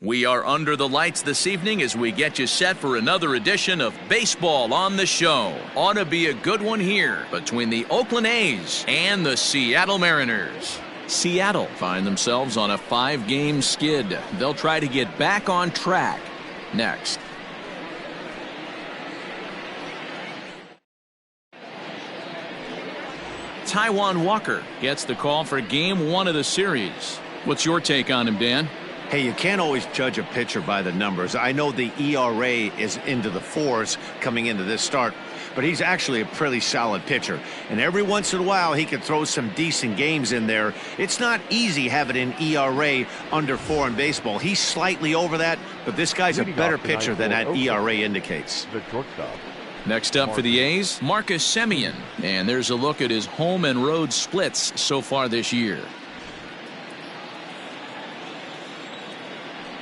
We are under the lights this evening as we get you set for another edition of Baseball on the Show. Ought to be a good one here between the Oakland A's and the Seattle Mariners. Seattle find themselves on a 5-game skid. They'll try to get back on track next. Taijuan Walker gets the call for Game 1 of the series. What's your take on him, Dan? Hey, you can't always judge a pitcher by the numbers. I know the ERA is into the 4s coming into this start, but he's actually a pretty solid pitcher. And every once in a while, he can throw some decent games in there. It's not easy having an ERA under 4 in baseball. He's slightly over that, but this guy's a better pitcher than that ERA indicates. The shortstop. Next up for the A's, Marcus Semien. And there's a look at his home and road splits so far this year.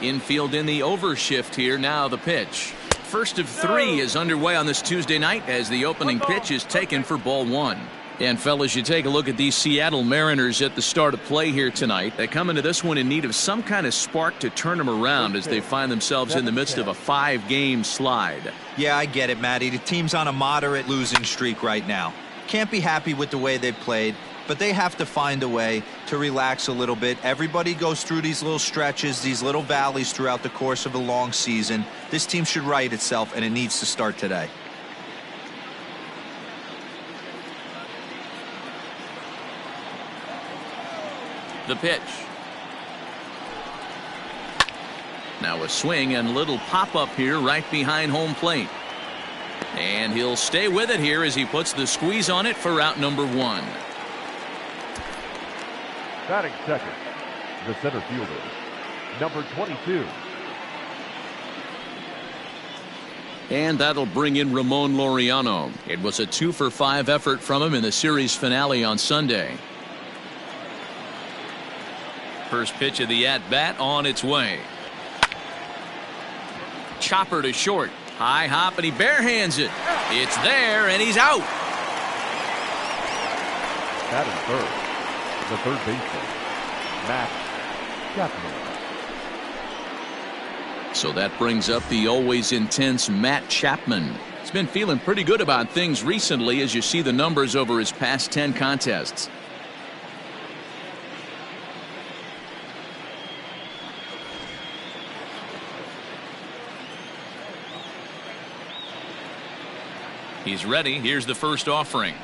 Infield in the overshift here. Now the pitch. First of 3 is underway on this Tuesday night as the opening pitch is taken for ball 1. And fellas, you take a look at these Seattle Mariners at the start of play here tonight. They come into this one in need of some kind of spark to turn them around as they find themselves in the midst of a 5-game slide. Yeah, I get it, Matty. The team's on a moderate losing streak right now. Can't be happy with the way they played, but they have to find a way to relax a little bit. Everybody goes through these little stretches, these little valleys throughout the course of a long season. This team should right itself, and it needs to start today. The pitch. Now a swing and a little pop-up here right behind home plate. And he'll stay with it here as he puts the squeeze on it for out number 1. Batting second, the center fielder, number 22. And that'll bring in Ramon Laureano. It was a 2-for-5 effort from him in the series finale on Sunday. First pitch of the at-bat on its way. Chopper to short. High hop, and he barehands it. It's there, and he's out. Batting third, the third baseman, Matt Chapman. So that brings up the always intense Matt Chapman. He's been feeling pretty good about things recently as you see the numbers over his past 10 contests. He's ready. Here's the first offering.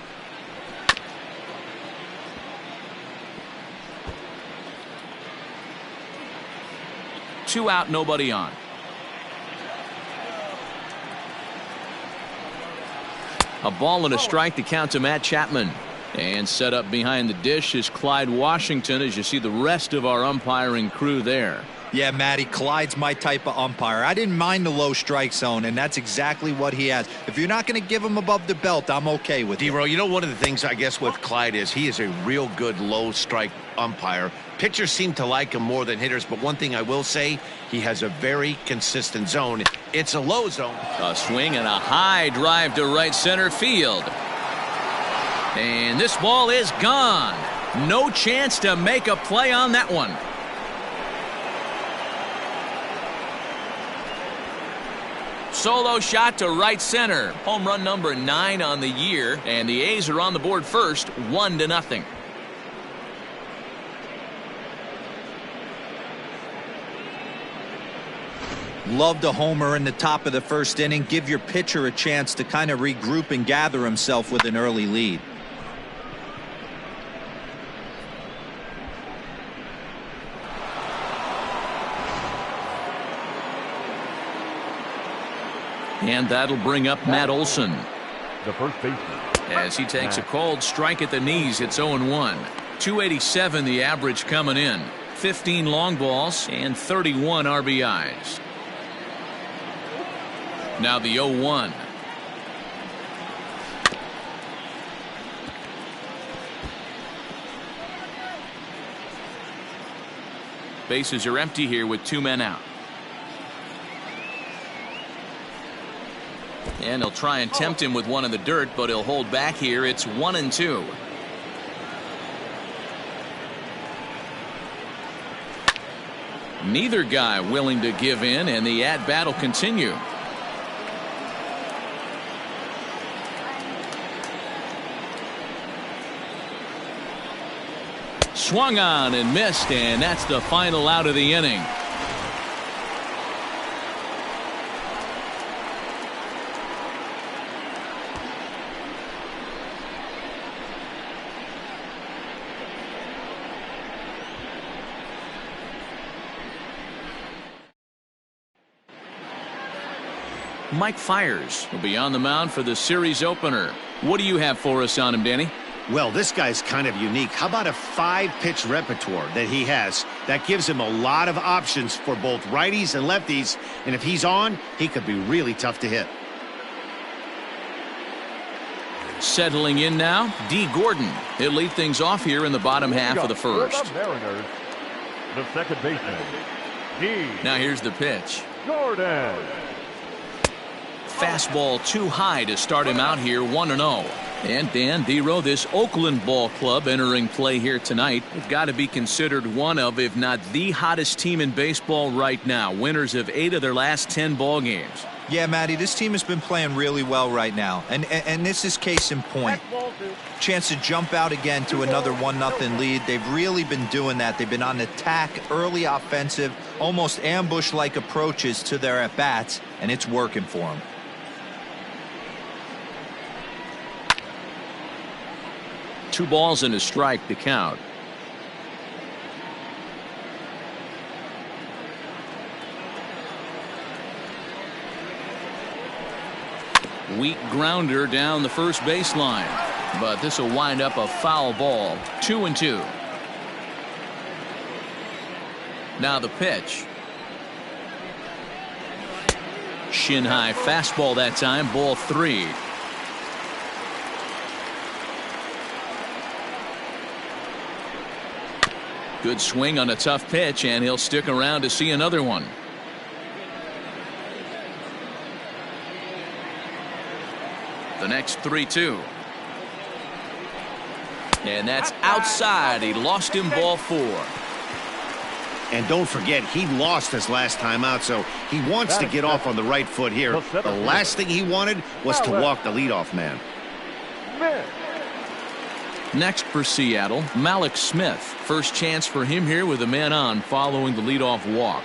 Two out, nobody on. A ball and a strike to count to Matt Chapman. And set up behind the dish is Clyde Washington as you see the rest of our umpiring crew there. Yeah, Matty, Clyde's my type of umpire. I didn't mind the low strike zone, and that's exactly what he has. If you're not going to give him above the belt, I'm okay with it. D-Row, you know, one of the things I guess with Clyde is he is a real good low strike umpire. Pitchers seem to like him more than hitters, but one thing I will say, he has a very consistent zone. It's a low zone. A swing and a high drive to right center field. And this ball is gone. No chance to make a play on that one. Solo shot to right center. Home run number 9 on the year, and the A's are on the board first, 1-0. Loved a homer in the top of the first inning. Give your pitcher a chance to kind of regroup and gather himself with an early lead. And that'll bring up Matt Olson. The first baseman. As he takes a cold strike at the knees, it's 0-1. 287 the average coming in. 15 long balls and 31 RBIs. Now the 0-1. Bases are empty here with 2 men out. And he'll try and tempt him with one in the dirt, but he'll hold back here. It's 1-2. Neither guy willing to give in, and the at-bat will continue. Swung on and missed, and that's the final out of the inning. Mike Fiers will be on the mound for the series opener. What do you have for us on him, Danny? Well, this guy's kind of unique. How about a 5-pitch repertoire that he has? That gives him a lot of options for both righties and lefties, and if he's on, he could be really tough to hit. Settling in now, D. Gordon. He'll lead things off here in the bottom half of the first. The Mariners, the second baseman, D. Now here's the pitch. Gordon. Fastball too high to start him out here, 1-0. And Dan Dero, this Oakland ball club entering play here tonight, have got to be considered one of, if not the hottest team in baseball right now. Winners of 8 of their last 10 ball games. Yeah, Matty, this team has been playing really well right now, and this is case in point. Chance to jump out again to another 1-0 lead. They've really been doing that. They've been on attack, early offensive, almost ambush-like approaches to their at-bats, and it's working for them. Two balls and a strike to count. Weak grounder down the first baseline, but this will wind up a foul ball. 2-2. Now the pitch. Shin high fastball that time, ball 3. Good swing on a tough pitch, and he'll stick around to see another one. The next 3-2. And that's outside. He lost him, ball 4. And don't forget, he lost his last time out, so he wants to get off on the right foot here. The last thing he wanted was to walk the leadoff man. Next for Seattle, Mallex Smith. First chance for him here with a man on following the leadoff walk.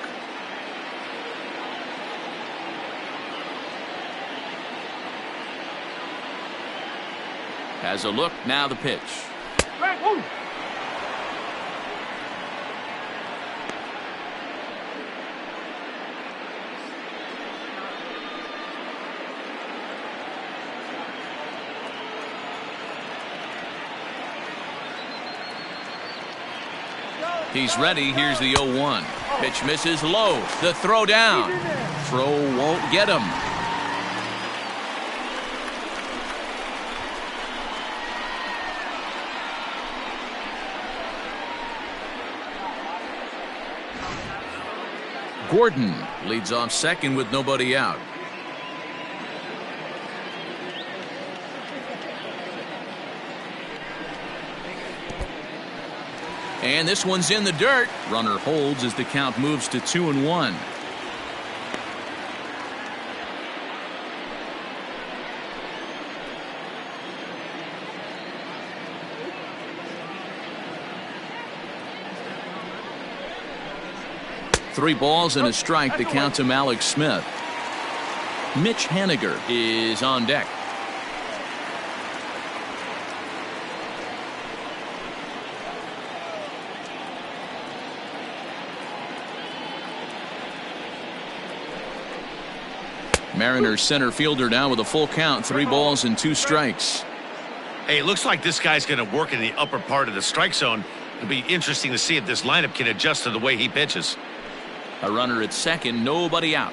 Has a look, now the pitch. He's ready. Here's the 0-1. Pitch misses low. The throw down. Throw won't get him. Gordon leads off second with nobody out. And this one's in the dirt. Runner holds as the count moves to 2-1. Three balls and a strike to count to Mallex Smith. Mitch Haniger is on deck. Mariners center fielder now with a full count, 3 balls and 2 strikes. Hey, it looks like this guy's going to work in the upper part of the strike zone. It'll be interesting to see if this lineup can adjust to the way he pitches. A runner at second, nobody out.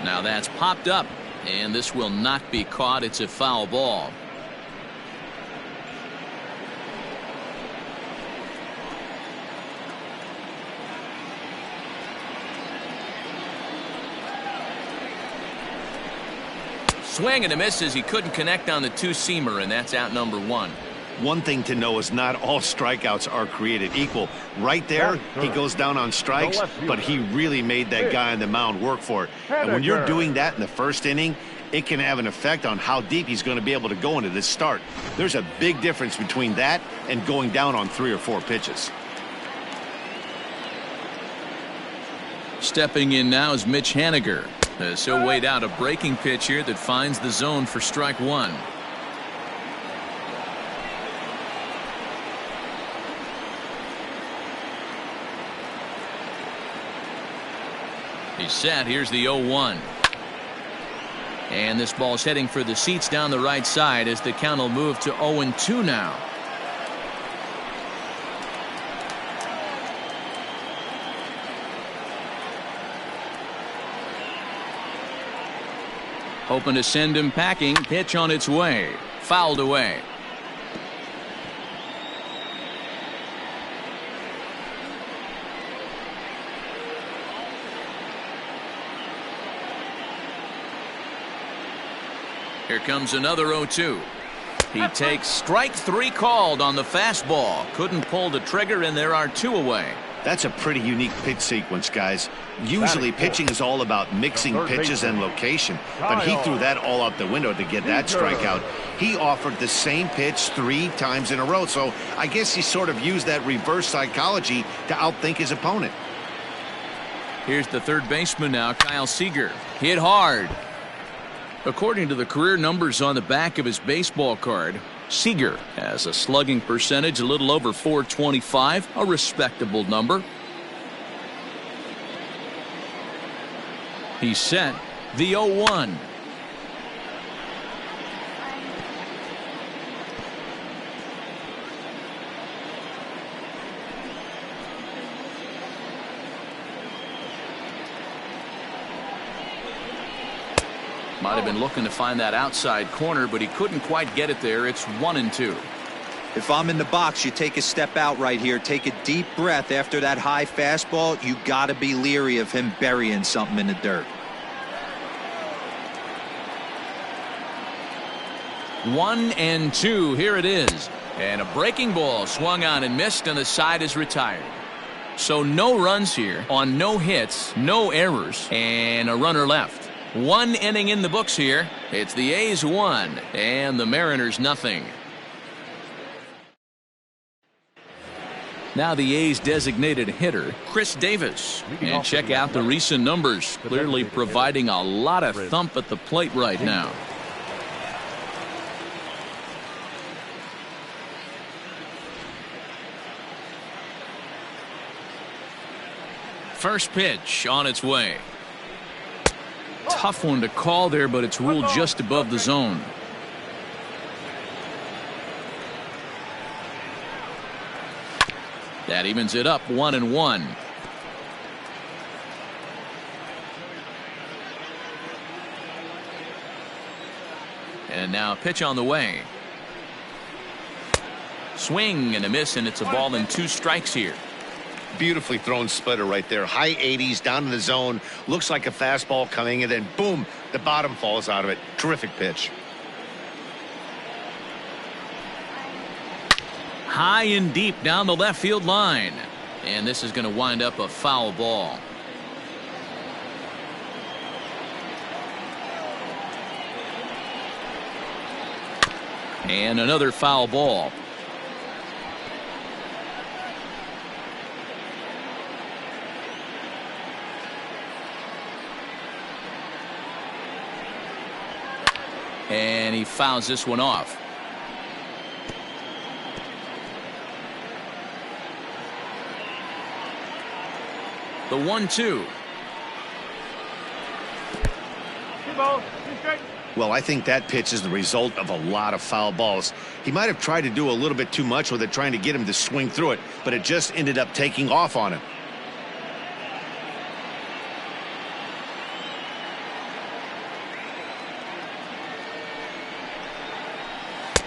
Now that's popped up, and this will not be caught. It's a foul ball. Swing and a miss as he couldn't connect on the two-seamer, and that's out number one. One thing to know is not all strikeouts are created equal. Right there, he goes down on strikes, but he really made that guy on the mound work for it. And when you're doing that in the first inning, it can have an effect on how deep he's going to be able to go into this start. There's a big difference between that and going down on 3 or 4 pitches. Stepping in now is Mitch Haniger. As he'll wait out a breaking pitch here that finds the zone for strike one. He's set. Here's the 0-1. And this ball's heading for the seats down the right side as the count will move to 0-2 now. Hoping to send him packing. Pitch on its way. Fouled away. Here comes another 0-2. He takes strike 3 called on the fastball. Couldn't pull the trigger, and there are 2 away. That's a pretty unique pitch sequence, guys. Usually pitching is all about mixing pitches and location, but he threw that all out the window to get that strikeout. He offered the same pitch 3 times in a row, so I guess he sort of used that reverse psychology to outthink his opponent. Here's the third baseman now, Kyle Seager. Hit hard. According to the career numbers on the back of his baseball card, Seager has a slugging percentage a little over .425, a respectable number. He's set. The 0-1. Might have been looking to find that outside corner, but he couldn't quite get it there. It's 1-2. If I'm in the box, you take a step out right here. Take a deep breath after that high fastball. You got to be leery of him burying something in the dirt. 1-2. Here it is. And a breaking ball swung on and missed, and the side is retired. So no runs here on no hits, no errors, and a runner left. 1 inning in the books here. It's the A's 1 and the Mariners nothing. Now the A's designated hitter, Chris Davis. And check out the recent numbers. Clearly providing a lot of thump at the plate right now. First pitch on its way. Tough one to call there, but it's ruled just above the zone. That evens it up 1-1. And now a pitch on the way. Swing and a miss, and it's a ball and 2 strikes here. Beautifully thrown splitter right there. High 80s down in the zone. Looks like a fastball coming, and then boom, the bottom falls out of it. Terrific pitch. High and deep down the left field line. And this is going to wind up a foul ball. And another foul ball. And he fouls this one off. The 1-2. Well, I think that pitch is the result of a lot of foul balls. He might have tried to do a little bit too much with it, trying to get him to swing through it, but it just ended up taking off on him.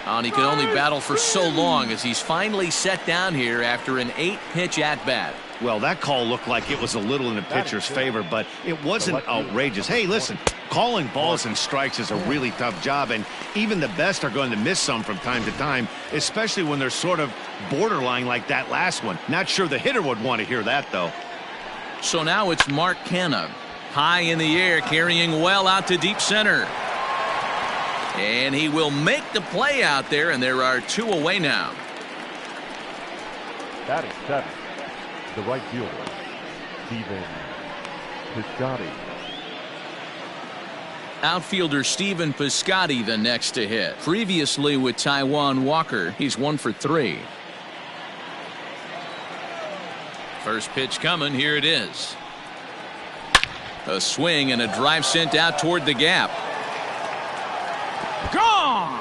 And he can only battle for so long as he's finally set down here after an 8-pitch at-bat. Well, that call looked like it was a little in the pitcher's favor, but it wasn't outrageous. Hey, listen, Calling balls and strikes is a really tough job, and even the best are going to miss some from time to time, especially when they're sort of borderline like that last one. Not sure the hitter would want to hear that, though. So now it's Mark Canha. High in the air, carrying well out to deep center. And he will make the play out there, and there are 2 away now. Batting 7, the right fielder, Stephen Piscotty. Outfielder Stephen Piscotty the next to hit. Previously with Taijuan Walker, he's 1 for 3. First pitch coming, here it is. A swing and a drive sent out toward the gap. Gone!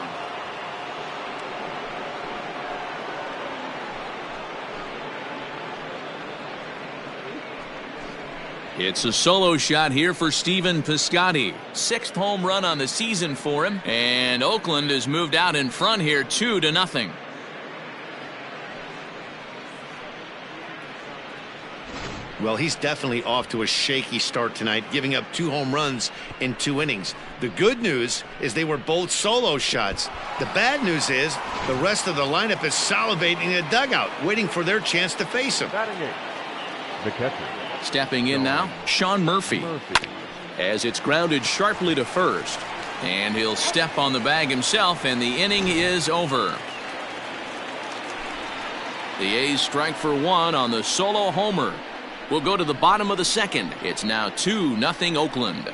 It's a solo shot here for Stephen Piscotty. 6th home run on the season for him. And Oakland has moved out in front here 2-0. Well, he's definitely off to a shaky start tonight, giving up 2 home runs in 2 innings. The good news is they were both solo shots. The bad news is the rest of the lineup is salivating in the dugout, waiting for their chance to face him. Batting 8, the catcher. Stepping in now, Sean Murphy. As it's grounded sharply to first. And he'll step on the bag himself, and the inning is over. The A's strike for 1 on the solo homer. We'll go to the bottom of the 2nd. It's now 2-0 Oakland.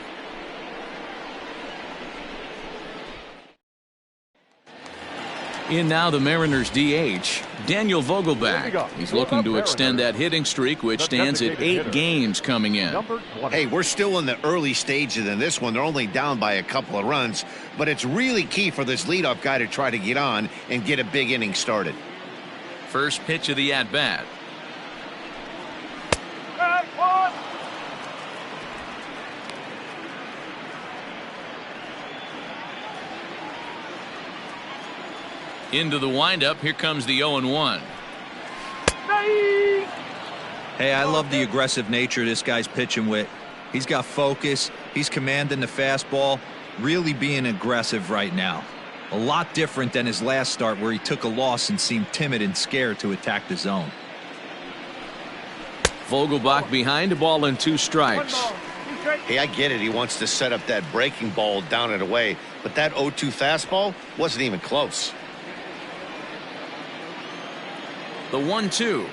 In now the Mariners DH, Daniel Vogelbach. He's looking to extend that hitting streak, which stands at 8 games coming in. Hey, we're still in the early stages in this one. They're only down by a couple of runs, but it's really key for this leadoff guy to try to get on and get a big inning started. First pitch of the at-bat. Into the windup. Here comes the 0-1. Hey, I love the aggressive nature this guy's pitching with. He's got focus. He's commanding the fastball. Really being aggressive right now. A lot different than his last start where he took a loss and seemed timid and scared to attack the zone. Vogelbach behind, a ball and 2 strikes. Hey, I get it. He wants to set up that breaking ball down and away, but that 0-2 fastball wasn't even close. The 1-2.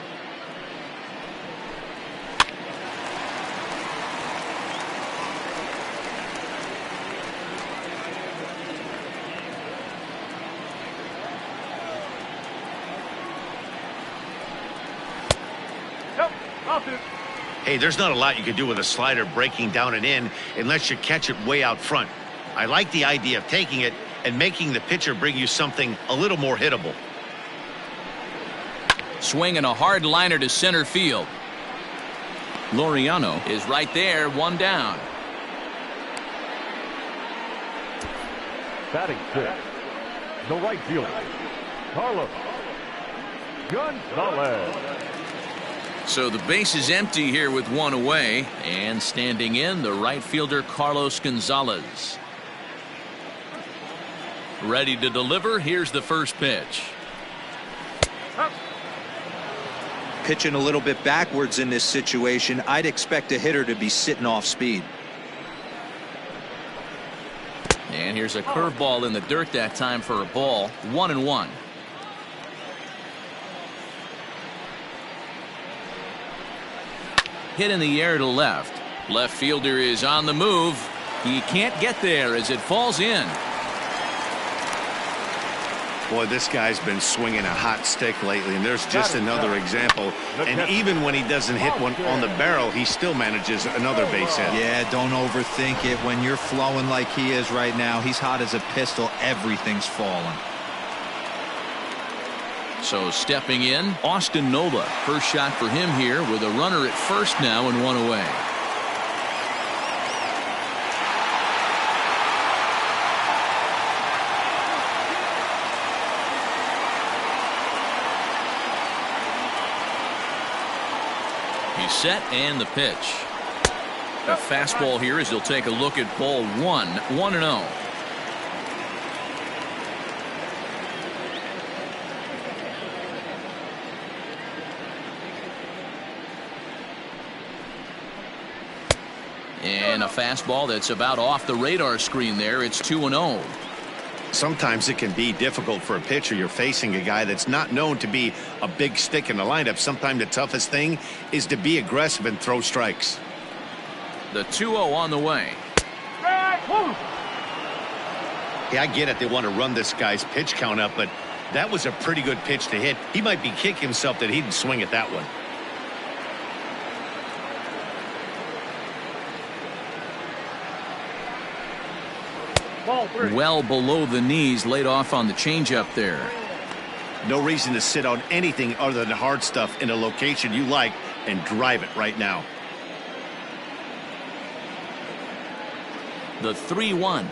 Hey, there's not a lot you can do with a slider breaking down and in unless you catch it way out front. I like the idea of taking it and making the pitcher bring you something a little more hittable. Swinging a hard liner to center field. Laureano is right there, 1 down. Batting 6, the right fielder, Carlos Gonzalez. So the base is empty here with 1 away, and standing in the right fielder Carlos Gonzalez. Ready to deliver. Here's the first pitch. Pitching a little bit backwards in this situation, I'd expect a hitter to be sitting off speed. And here's a curveball in the dirt that time for a ball. 1-1. Hit in the air to left. Left fielder is on the move. He can't get there as it falls in. Boy, this guy's been swinging a hot stick lately, and there's just another example. And even when he doesn't hit one on the barrel, he still manages another base hit. Yeah, don't overthink it. When you're flowing like he is right now, he's hot as a pistol. Everything's falling. So stepping in, Austin Nola. First shot for him here with a runner at first now and 1 away. He's set, and the pitch. A fastball here as he'll take a look at ball one. 1-0. And a fastball that's about off the radar screen there. It's 2-0. Sometimes it can be difficult for a pitcher. You're facing a guy that's not known to be a big stick in the lineup. Sometimes the toughest thing is to be aggressive and throw strikes. The 2-0 on the way. Yeah, I get it. They want to run this guy's pitch count up, but that was a pretty good pitch to hit. He might be kicking himself that he didn't swing at that one. Well below the knees, laid off on the changeup there. No reason to sit on anything other than hard stuff in a location you like and drive it right now. The 3-1.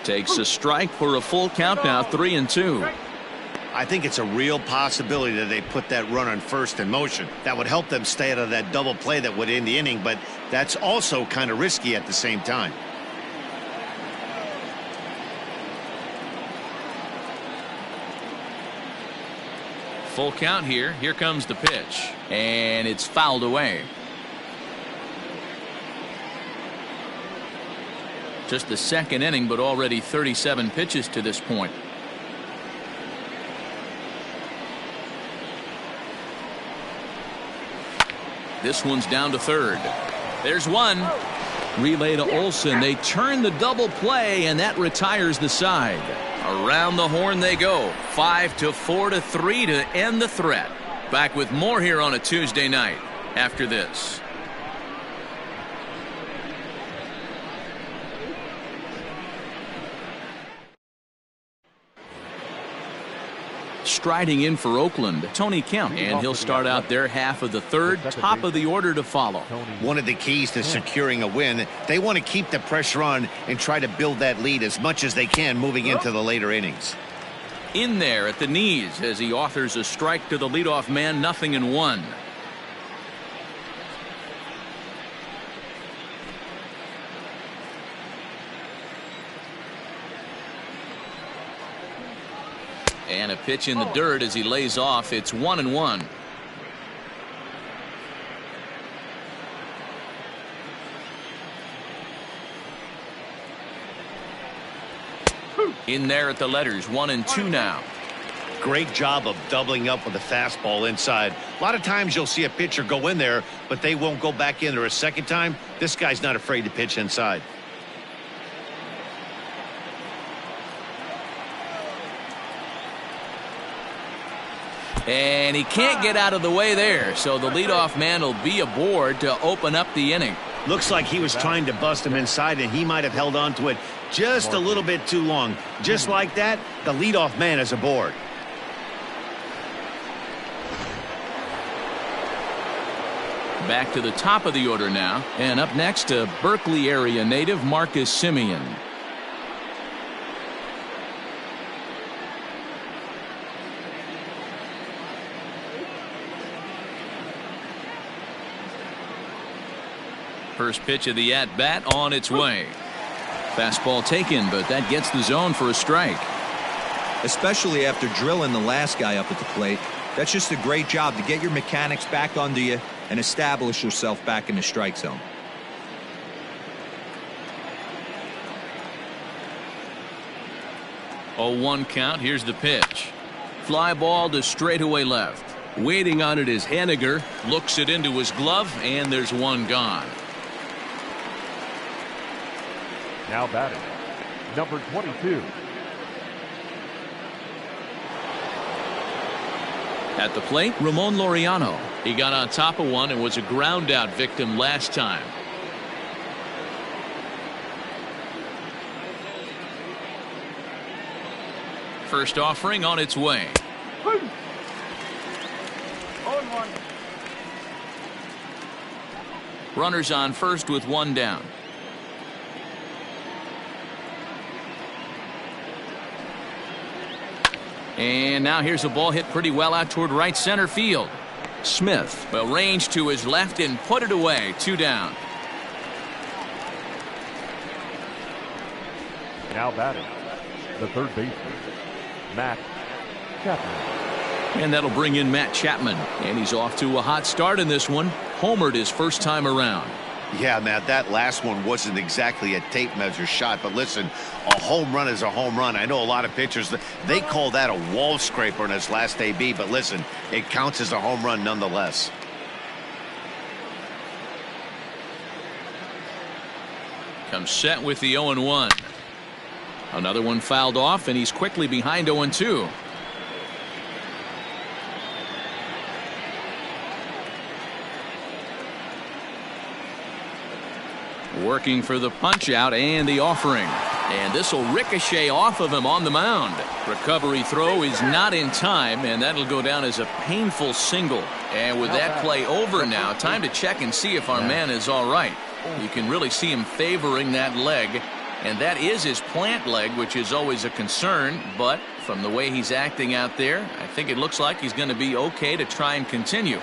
Takes a strike for a full count now, 3-2. I think it's a real possibility that they put that run on first in motion. That would help them stay out of that double play that would end the inning, but that's also kind of risky at the same time. Full count here. Here comes the pitch. And it's fouled away. Just the second inning, but already 37 pitches to this point. This one's down to third. There's one. Relay to Olson. They turn the double play, and that retires the side. Around the horn they go. 5-4-3 to end the threat. Back with more here on a Tuesday night after this. Striding in for Oakland, Tony Kemp, and he'll start out their half of the third. Top of the order to follow. One of the keys to securing a win, they want to keep the pressure on and try to build that lead as much as they can moving into the later innings. In there at the knees as he offers a strike to the leadoff man, 0-1. And a pitch in the dirt as he lays off. It's 1-1. In there at the letters, 1-2 now. Great job of doubling up with the fastball inside. A lot of times you'll see a pitcher go in there, but they won't go back in there a second time. This guy's not afraid to pitch inside. And he can't get out of the way there, so the leadoff man will be aboard to open up the inning. Looks like he was trying to bust him inside, and he might have held on to it just a little bit too long. Just like that, the leadoff man is aboard. Back to the top of the order now, and up next, a Berkeley area native, Marcus Semien. First pitch of the at-bat on its way. Fastball taken, but that gets the zone for a strike. Especially after drilling the last guy up at the plate. That's just a great job to get your mechanics back under you and establish yourself back in the strike zone. Oh, 1 count. Here's the pitch. Fly ball to straightaway left. Waiting on it is Haniger. Looks it into his glove, and there's one gone. Now batting, number 22. At the plate, Ramon Laureano. He got on top of one and was a ground out victim last time. First offering on its way. Runners on first with one down. And now here's a ball hit pretty well out toward right center field. Smith will range to his left and put it away. 2 down. Now batting, the third baseman, Matt Chapman. And that'll bring in Matt Chapman. And he's off to a hot start in this one. Homered his first time around. Yeah, Matt, that last one wasn't exactly a tape measure shot, but listen, a home run is a home run. I know a lot of pitchers, they call that a wall scraper in his last AB, but listen, it counts as a home run nonetheless. Comes set with the 0-1. Another one fouled off, and he's quickly behind 0-2. Working for the punch out and the offering. And this will ricochet off of him on the mound. Recovery throw is not in time, and that'll go down as a painful single. And with that play over now, time to check and see if our man is all right. You can really see him favoring that leg, and that is his plant leg, which is always a concern. But from the way he's acting out there, I think it looks like he's going to be okay to try and continue.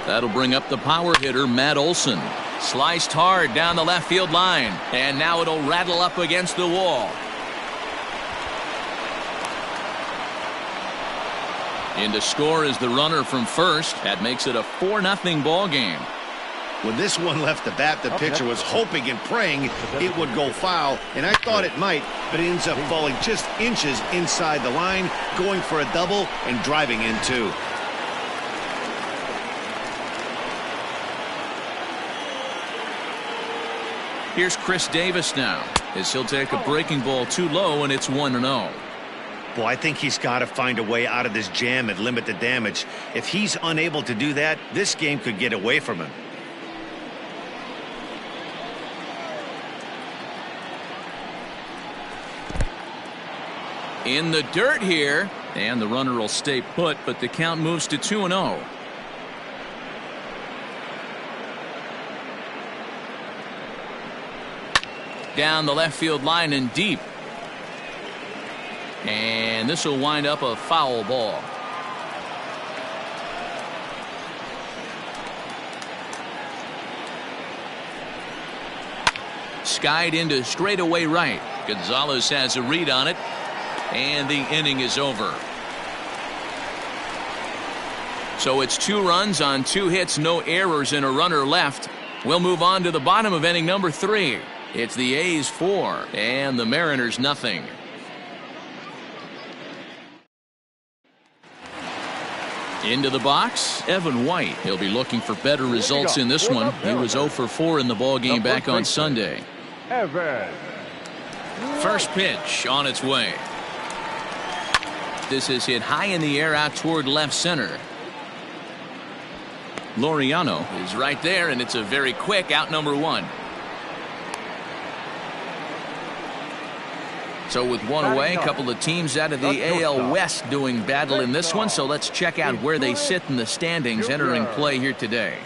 That'll bring up the power hitter, Matt Olson. Sliced hard down the left field line. And now it'll rattle up against the wall. In to score is the runner from first. That makes it a 4-0 ball game. When this one left the bat, the pitcher was hoping and praying it would go foul, and I thought it might, but it ends up falling just inches inside the line, going for a double and driving in two. Here's Chris Davis now, as he'll take a breaking ball too low, and it's 1-0. Boy, I think he's got to find a way out of this jam and limit the damage. If he's unable to do that, this game could get away from him. In the dirt here, and the runner will stay put, but the count moves to 2-0. Down the left field line and deep. And this will wind up a foul ball. Skied into straightaway right. Gonzalez has a read on it, and the inning is over. So it's 2 runs on 2 hits, no errors, and a runner left. We'll move on to the bottom of inning number 3. It's the A's 4 and the Mariners nothing. Into the box, Evan White. He'll be looking for better results in this one. He was 0 for 4 in the ball game back on Sunday. Evan. First pitch on its way. This is hit high in the air out toward left center. Laureano is right there, and it's a very quick out number 1. So with one away, a couple of teams out of the AL West doing battle in this one. So let's check out where they sit in the standings entering play here today.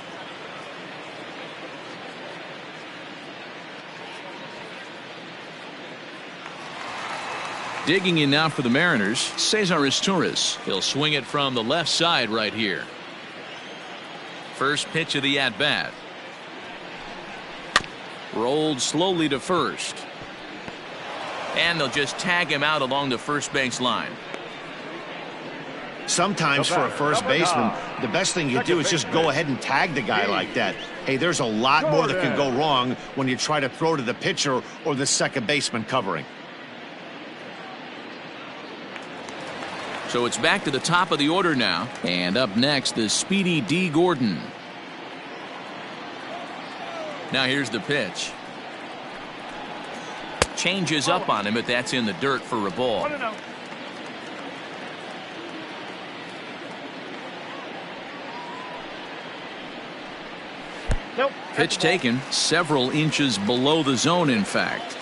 Digging in now for the Mariners, Cesar Izturis. He'll swing it from the left side right here. First pitch of the at-bat. Rolled slowly to first. And they'll just tag him out along the first base line. Sometimes for a first baseman, the best thing you do is just go ahead and tag the guy like that. Hey, there's a lot more that can go wrong when you try to throw to the pitcher or the second baseman covering. So it's back to the top of the order now. And up next, the speedy D. Gordon. Now here's the pitch. Changes up on him, but that's in the dirt for a ball. Nope. Pitch taken several inches below the zone, in fact.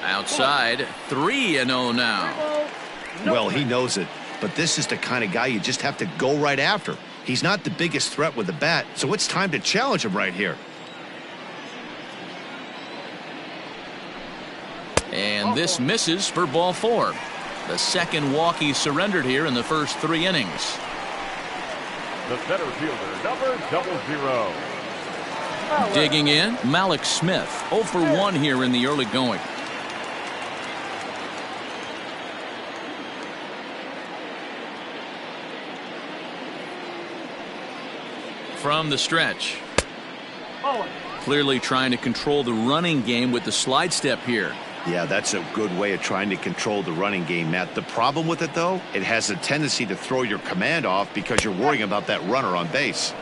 Outside, 3-0 now. Well, he knows it, but this is the kind of guy you just have to go right after. He's not the biggest threat with the bat, so it's time to challenge him right here. And this misses for ball 4. The second walk he surrendered here in the first 3 innings. The center fielder, number 00. Digging in, Malik Smith, 0 for 1 here in the early going. From the stretch. Clearly trying to control the running game with the slide step here. Yeah, that's a good way of trying to control the running game, Matt. The problem with it, though, it has a tendency to throw your command off because you're worrying about that runner on base.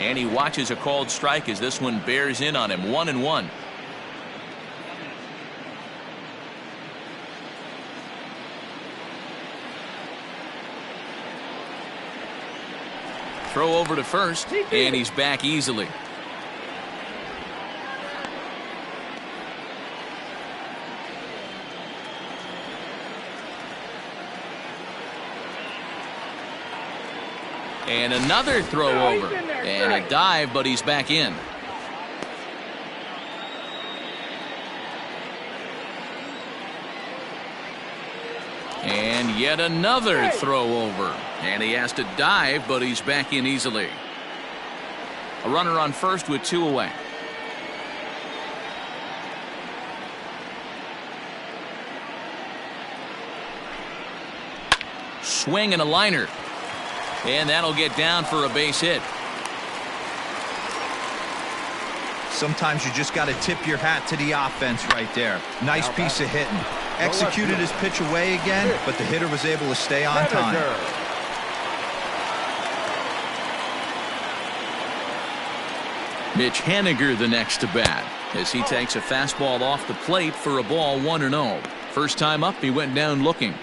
And he watches a called strike as this one bears in on him. 1-1. Throw over to first, and he's back easily. And another throw over. And a dive, but he's back in. And yet another throw over. And he has to dive, but he's back in easily. A runner on first with 2 away. Swing and a liner. And that'll get down for a base hit. Sometimes you just got to tip your hat to the offense right there. Nice piece of hitting. Executed his pitch away again, but the hitter was able to stay on time. Mitch Haniger the next to bat as he takes a fastball off the plate for a ball 1-0. First time up, he went down looking.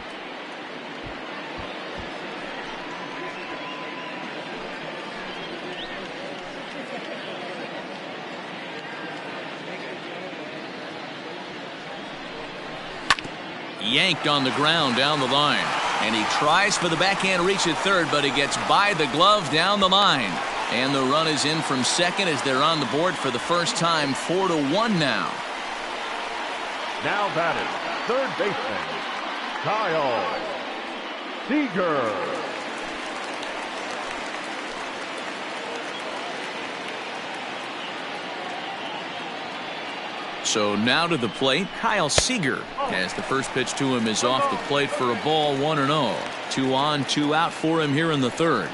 Yanked on the ground down the line, and he tries for the backhand reach at third, but he gets by the glove down the line, and the run is in from second as they're on the board for the first time. 4-1 now. Now batting, third baseman, Kyle Seager. So now to the plate, Kyle Seager, as the first pitch to him is off the plate for a ball 1-0. 2 on, 2 out for him here in the third.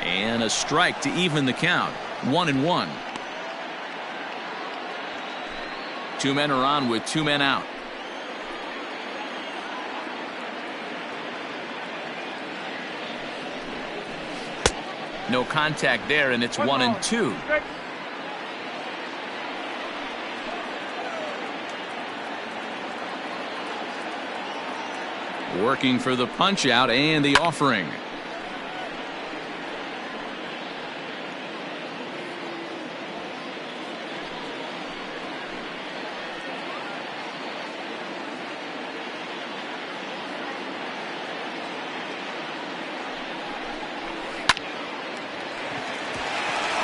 And a strike to even the count. 1-1. 2 men are on with 2 men out. No contact there, and it's 1-2. Working for the punch out and the offering.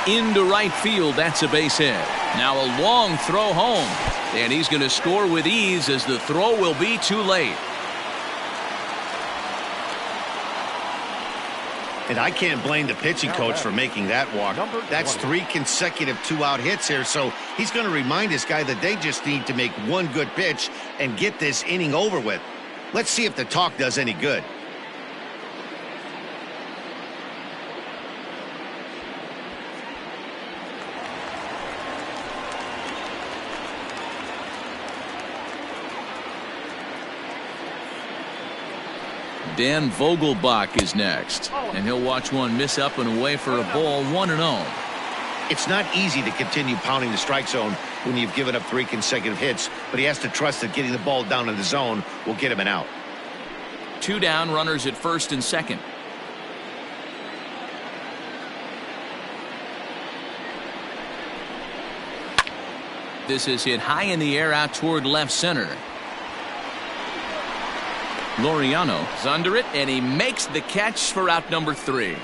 Into right field, that's a base hit. Now a long throw home, and he's going to score with ease as the throw will be too late. And I can't blame the pitching coach for making that walk. That's 3 consecutive 2-out hits here, so he's going to remind this guy that they just need to make one good pitch and get this inning over with. Let's see if the talk does any good. Dan Vogelbach is next, and he'll watch one miss up and away for a ball 1-0. It's not easy to continue pounding the strike zone when you've given up 3 consecutive hits, but he has to trust that getting the ball down in the zone will get him an out. 2 down, runners at first and second. This is hit high in the air out toward left center. Laureano is under it, and he makes the catch for out number 3.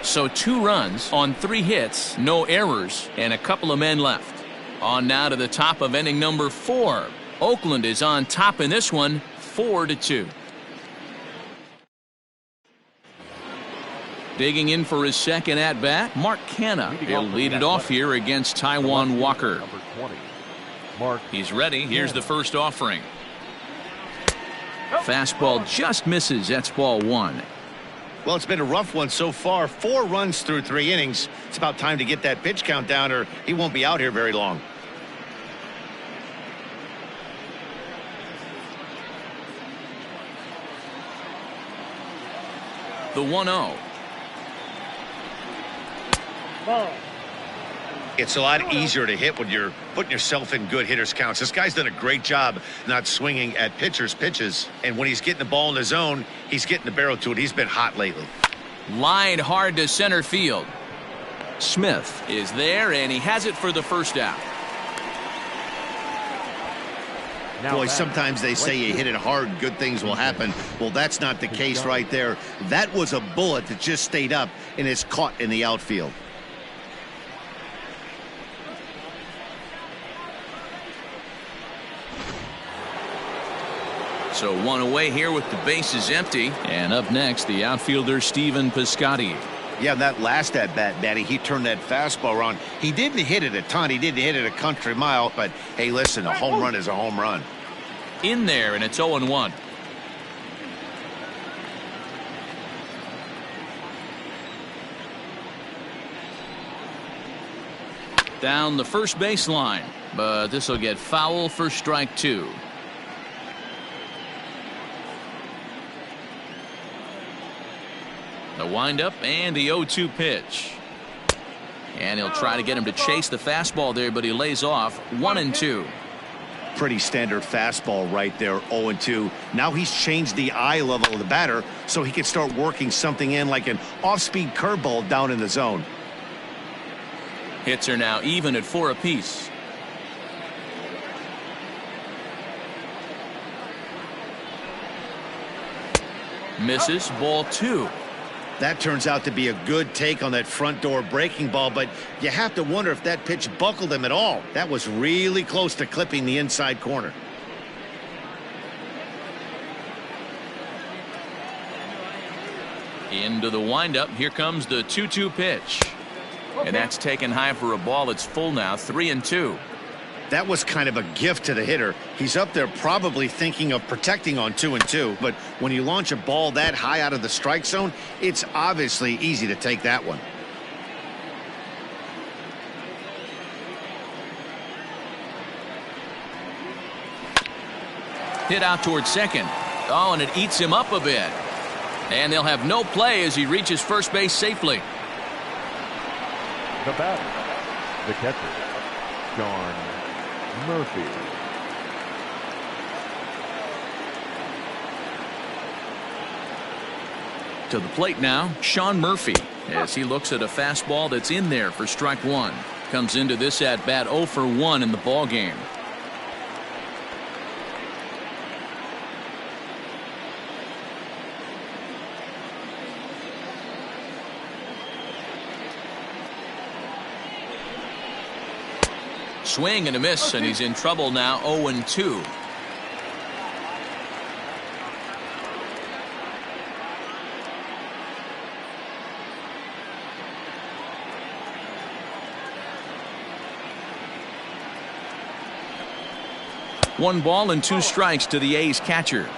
So 2 runs on 3 hits, no errors, and a couple of men left. On now to the top of inning number 4. Oakland is on top in this one, 4-2. Digging in for his second at-bat, Mark Canha. He'll lead it off here against Taijuan Walker. Number 20, Mark. He's ready. Here's the first offering. Fastball just misses. That's ball 1. Well, it's been a rough one so far. 4 runs through 3 innings. It's about time to get that pitch count down or he won't be out here very long. The 1-0. It's a lot easier to hit when you're putting yourself in good hitters counts. This guy's done a great job not swinging at pitchers' pitches. And when he's getting the ball in the zone, he's getting the barrel to it. He's been hot lately. Line hard to center field. Smith is there, and he has it for the first out. Boy, sometimes they say you hit it hard, good things will happen. Well, that's not the case right there. That was a bullet that just stayed up and is caught in the outfield. So 1 away here with the bases empty. And up next, the outfielder Stephen Piscotty. Yeah, that last at-bat, Matty, he turned that fastball around. He didn't hit it a ton. He didn't hit it a country mile. But, hey, listen, a home run is a home run. In there, and it's 0-1. Down the first baseline. But this will get foul for strike 2. The windup and the 0-2 pitch. And he'll try to get him to chase the fastball there, but he lays off. 1-2. Pretty standard fastball right there, 0-2. Now he's changed the eye level of the batter so he can start working something in like an off-speed curveball down in the zone. Hits are now even at 4 apiece. Misses, ball 2. That turns out to be a good take on that front door breaking ball, but you have to wonder if that pitch buckled him at all. That was really close to clipping the inside corner. Into the windup. Here comes the 2-2 pitch. And that's taken high for a ball. It's full now, 3-2. That was kind of a gift to the hitter. He's up there probably thinking of protecting on 2-2, but when you launch a ball that high out of the strike zone, it's obviously easy to take that one. Hit out towards second. Oh, and it eats him up a bit. And they'll have no play as he reaches first base safely. The batter, the catcher, Sean Murphy. To the plate now, Sean Murphy, as he looks at a fastball that's in there for strike 1. Comes into this at bat 0 for 1 in the ball game. Swing and a miss, and he's in trouble now. 0-2. One ball and 2 strikes to the A's catcher.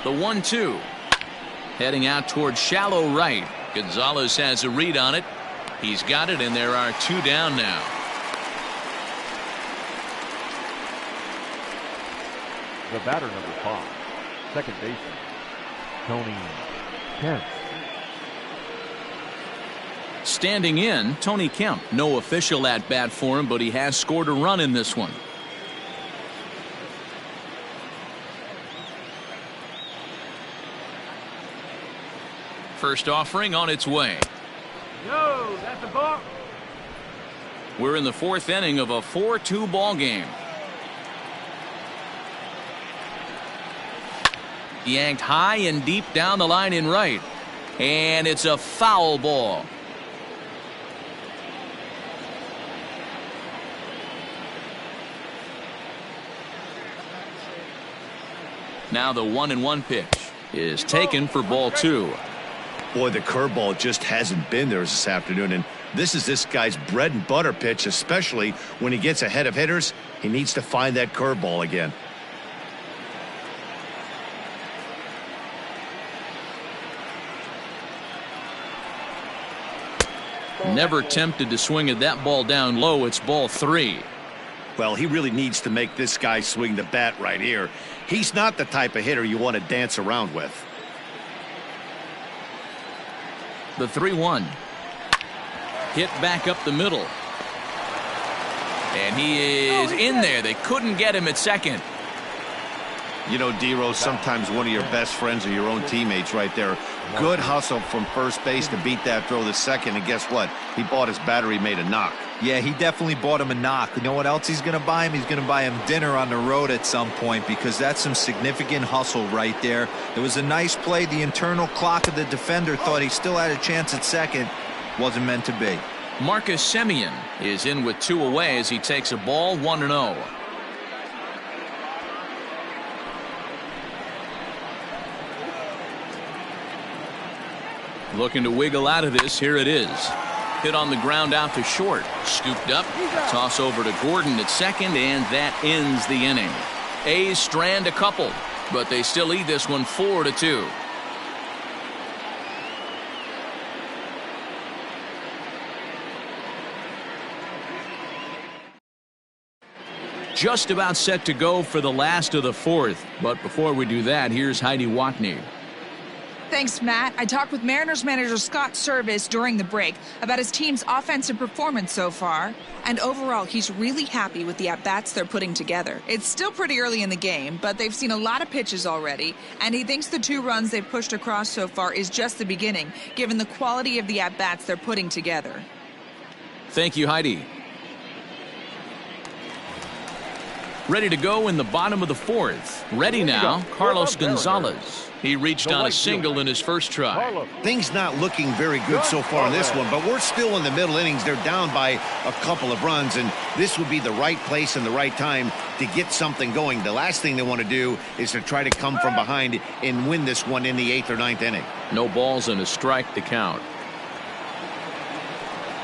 The 1-2. Heading out towards shallow right. Gonzalez has a read on it. He's got it, and there are 2 down now. The batter, number 5, second baseman, Tony Kemp. Standing in, Tony Kemp. No official at bat for him, but he has scored a run in this one. First offering on its way. No, that's a ball. We're in the fourth inning of a 4-2 ball game. Yanked high and deep down the line in right. And it's a foul ball. Now the 1-1 pitch is taken for ball 2. Boy, the curveball just hasn't been there this afternoon, and this is this guy's bread and butter pitch, especially when he gets ahead of hitters. He needs to find that curveball again. Never tempted to swing at that ball down low. It's ball 3. Well, he really needs to make this guy swing the bat right here. He's not the type of hitter you want to dance around with. The 3-1. Hit back up the middle. And he is in there. They couldn't get him at second. You know, D-Rose, sometimes one of your best friends are your own teammates right there. Good hustle from first base to beat that throw to second, and guess what? He bought his battery made a knock. Yeah, he definitely bought him a knock. You know what else he's going to buy him? He's going to buy him dinner on the road at some point, because that's some significant hustle right there. It was a nice play. The internal clock of the defender thought he still had a chance at second. Wasn't meant to be. Marcus Semien is in with 2 away as he takes a ball 1-0. Looking to wiggle out of this. Here it is. Hit on the ground out to short. Scooped up. Toss over to Gordon at second, and that ends the inning. A's strand a couple, but they still lead this one 4-2. Just about set to go for the last of the fourth. But before we do that, here's Heidi Watney. Thanks, Matt. I talked with Mariners manager Scott Service during the break about his team's offensive performance so far. And overall, he's really happy with the at-bats they're putting together. It's still pretty early in the game, but they've seen a lot of pitches already. And he thinks the 2 runs they've pushed across so far is just the beginning, given the quality of the at-bats they're putting together. Thank you, Heidi. Ready to go in the bottom of the fourth. Ready now, Carlos Gonzalez. He reached on a single in his first try. Things not looking very good so far in this one, but we're still in the middle innings. They're down by a couple of runs, and this would be the right place and the right time to get something going. The last thing they want to do is to try to come from behind and win this one in the 8th or 9th inning. No balls and a strike to count.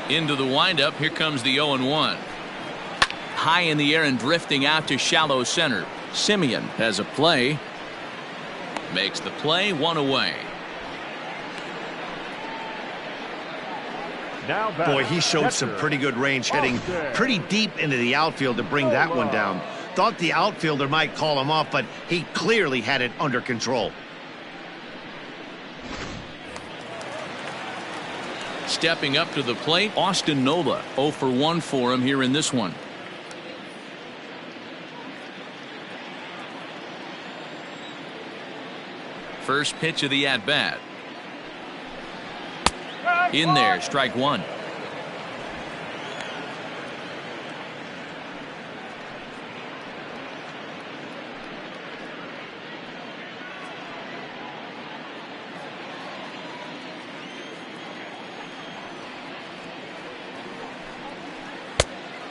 Into the windup. Here comes the 0-1. High in the air and drifting out to shallow center. Semien has a play. Makes the play, 1 away. Boy, he showed some pretty good range, hitting pretty deep into the outfield to bring that one down. Thought the outfielder might call him off, but he clearly had it under control. Stepping up to the plate, Austin Nola. 0 for 1 for him here in this one. First pitch of the at-bat. In there, strike 1.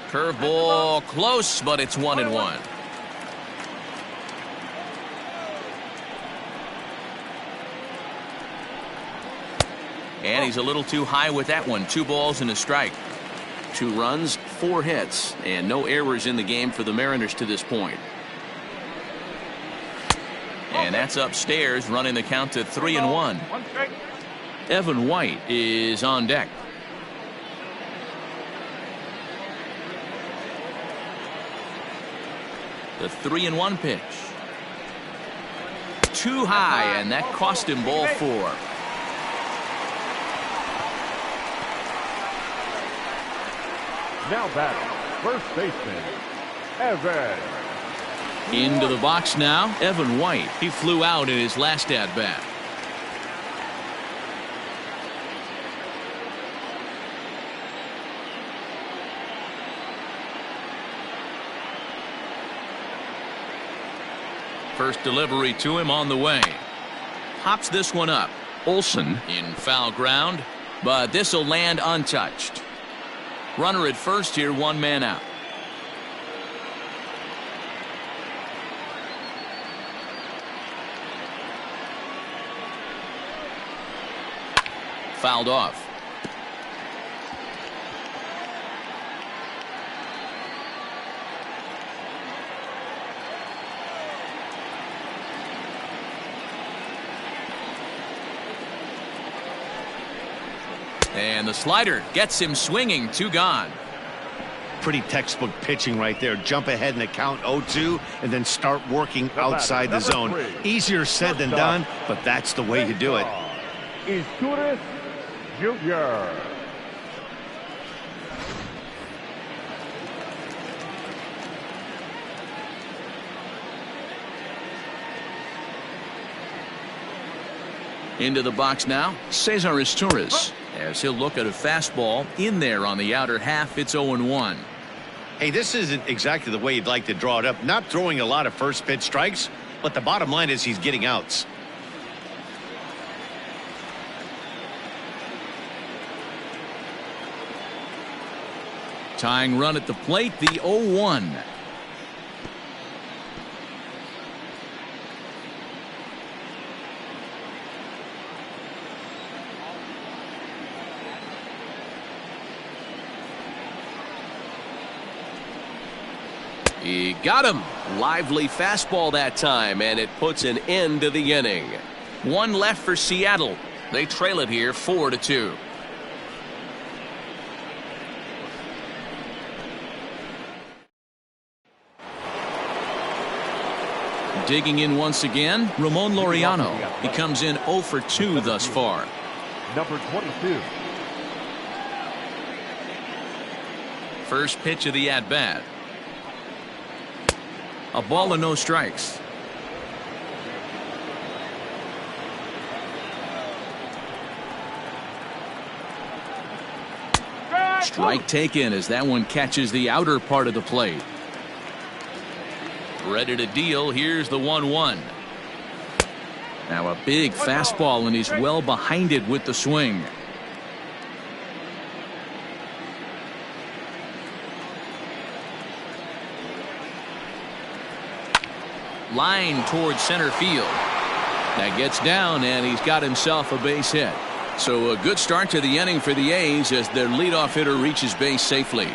Curveball close, but it's 1-1. And he's a little too high with that one. 2 balls and a strike. 2 runs, 4 hits, and no errors in the game for the Mariners to this point. And that's upstairs, running the count to 3-1. Evan White is on deck. The 3-1 pitch. Too high, and that cost him ball 4. Now batting, first baseman, Evan. Into the box now, Evan White. He flew out in his last at-bat. First delivery to him on the way. Pops this one up. Olsen in foul ground, but this will land untouched. Runner at first here, one man out. Fouled off. And the slider gets him swinging. 2 gone. Pretty textbook pitching right there. Jump ahead in the count 0-2 and then start working outside the zone. Easier said than done, but that's the way you do it. Izturis Jr. Into the box now, Cesar Izturis, as he'll look at a fastball in there on the outer half. It's 0-1. Hey, this isn't exactly the way you'd like to draw it up. Not throwing a lot of first pitch strikes, but the bottom line is he's getting outs. Tying run at the plate, the 0-1. He got him. Lively fastball that time, and it puts an end to the inning. One left for Seattle. They trail it here 4-2. Digging in once again, Ramon Laureano. He comes in 0 for 2 thus far. Number 22. First pitch of the at-bat. A ball and no strikes. Strike taken as that one catches the outer part of the plate. Ready to deal. Here's the 1-1. Now a big fastball, and he's well behind it with the swing. Line towards center field. That gets down, and he's got himself a base hit. So a good start to the inning for the A's as their leadoff hitter reaches base safely.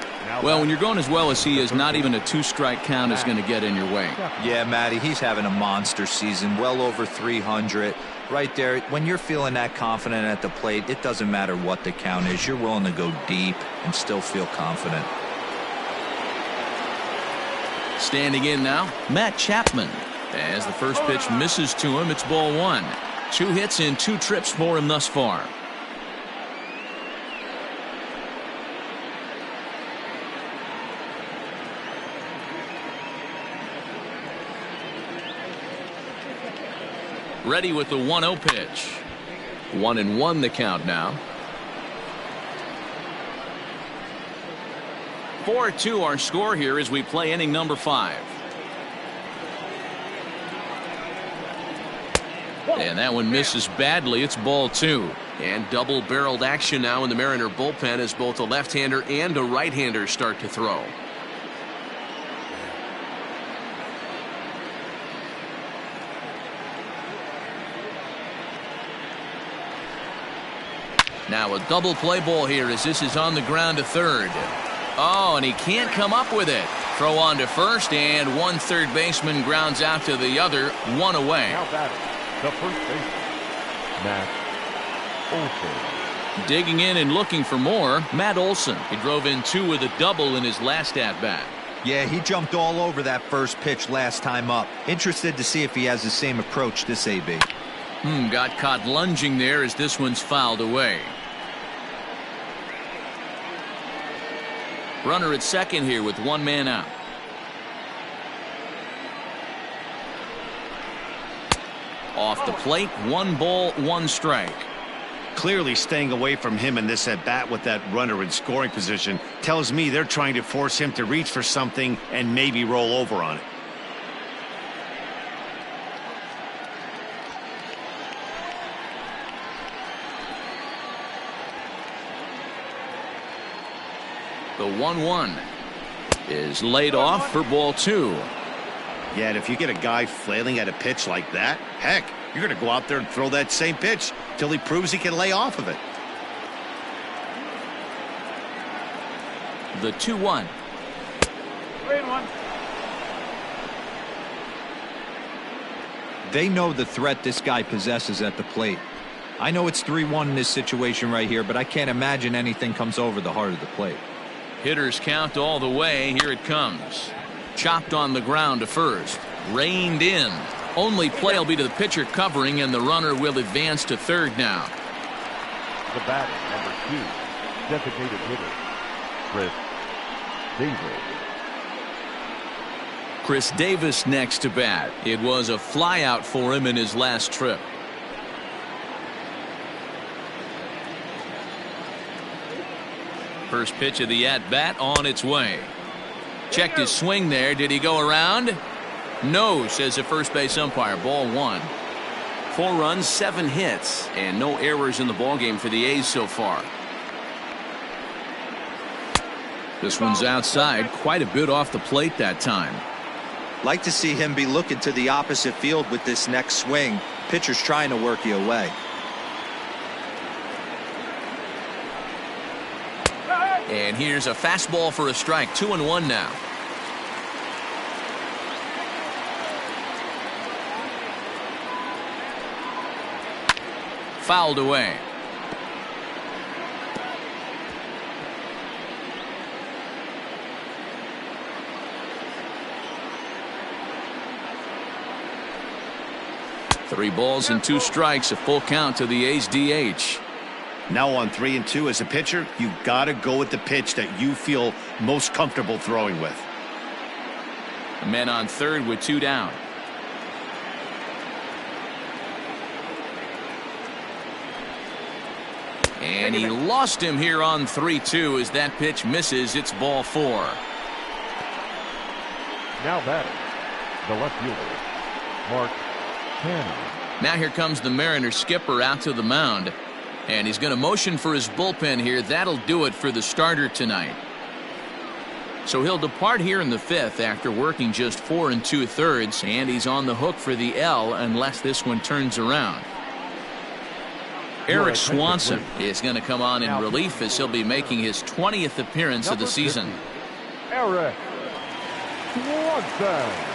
Well, when you're going as well as he is, not even a 2-strike count is going to get in your way. Yeah, Matty, he's having a monster season, well over 300. Right there, when you're feeling that confident at the plate, it doesn't matter what the count is. You're willing to go deep and still feel confident. Standing in now, Matt Chapman. As the first pitch misses to him, it's ball 1. 2 hits in 2 trips for him thus far. Ready with the 1-0 pitch. 1-1 the count now. 4-2 our score here as we play inning number 5. And that one misses badly. It's ball 2. And double-barreled action now in the Mariner bullpen as both a left-hander and a right-hander start to throw. Now a double play ball here as this is on the ground to third. Oh, and he can't come up with it. Throw on to first, and one third baseman grounds out to the other, 1 away. Now batting, the first baseman, Matt Olsen. Digging in and looking for more, Matt Olsen. He drove in 2 with a double in his last at-bat. Yeah, he jumped all over that first pitch last time up. Interested to see if he has the same approach this AB. Got caught lunging there as this one's fouled away. Runner at second here with 1 man out. Off the plate, 1 ball, 1 strike. Clearly staying away from him in this at bat with that runner in scoring position tells me they're trying to force him to reach for something and maybe roll over on it. The 1-1 is laid off for ball 2. Yeah, and if you get a guy flailing at a pitch like that, heck, you're going to go out there and throw that same pitch till he proves he can lay off of it. The 2-1. They know the threat this guy possesses at the plate. I know it's 3-1 in this situation right here, but I can't imagine anything comes over the heart of the plate. Hitters count all the way. Here it comes. Chopped on the ground to first. Reined in. Only play will be to the pitcher covering, and the runner will advance to third now. The batter, number 2, designated hitter, Chris Davis. Chris Davis next to bat. It was a flyout for him in his last trip. First pitch of the at-bat on its way. Checked his swing there. Did he go around? No, says the first base umpire. Ball 1. 4 runs, 7 hits, and no errors in the ballgame for the A's so far. This one's outside, quite a bit off the plate that time. Like to see him be looking to the opposite field with this next swing. Pitcher's trying to work you away. And here's a fastball for a strike. 2-1 now. Fouled away. Three balls and 2 strikes, a full count to the A's DH. Now on 3-2 as a pitcher, you got to go with the pitch that you feel most comfortable throwing with. The men on third with 2 down. And he lost him here on 3-2 as that pitch misses. It's ball 4. Now batting, the left fielder, Mark Canha. Now here comes the Mariners skipper out to the mound. And he's going to motion for his bullpen here. That'll do it for the starter tonight. So he'll depart here in the 5th after working just 4 2/3, and he's on the hook for the L unless this one turns around. Eric Swanson is going to come on in relief as he'll be making his 20th appearance of the season. Eric Swanson.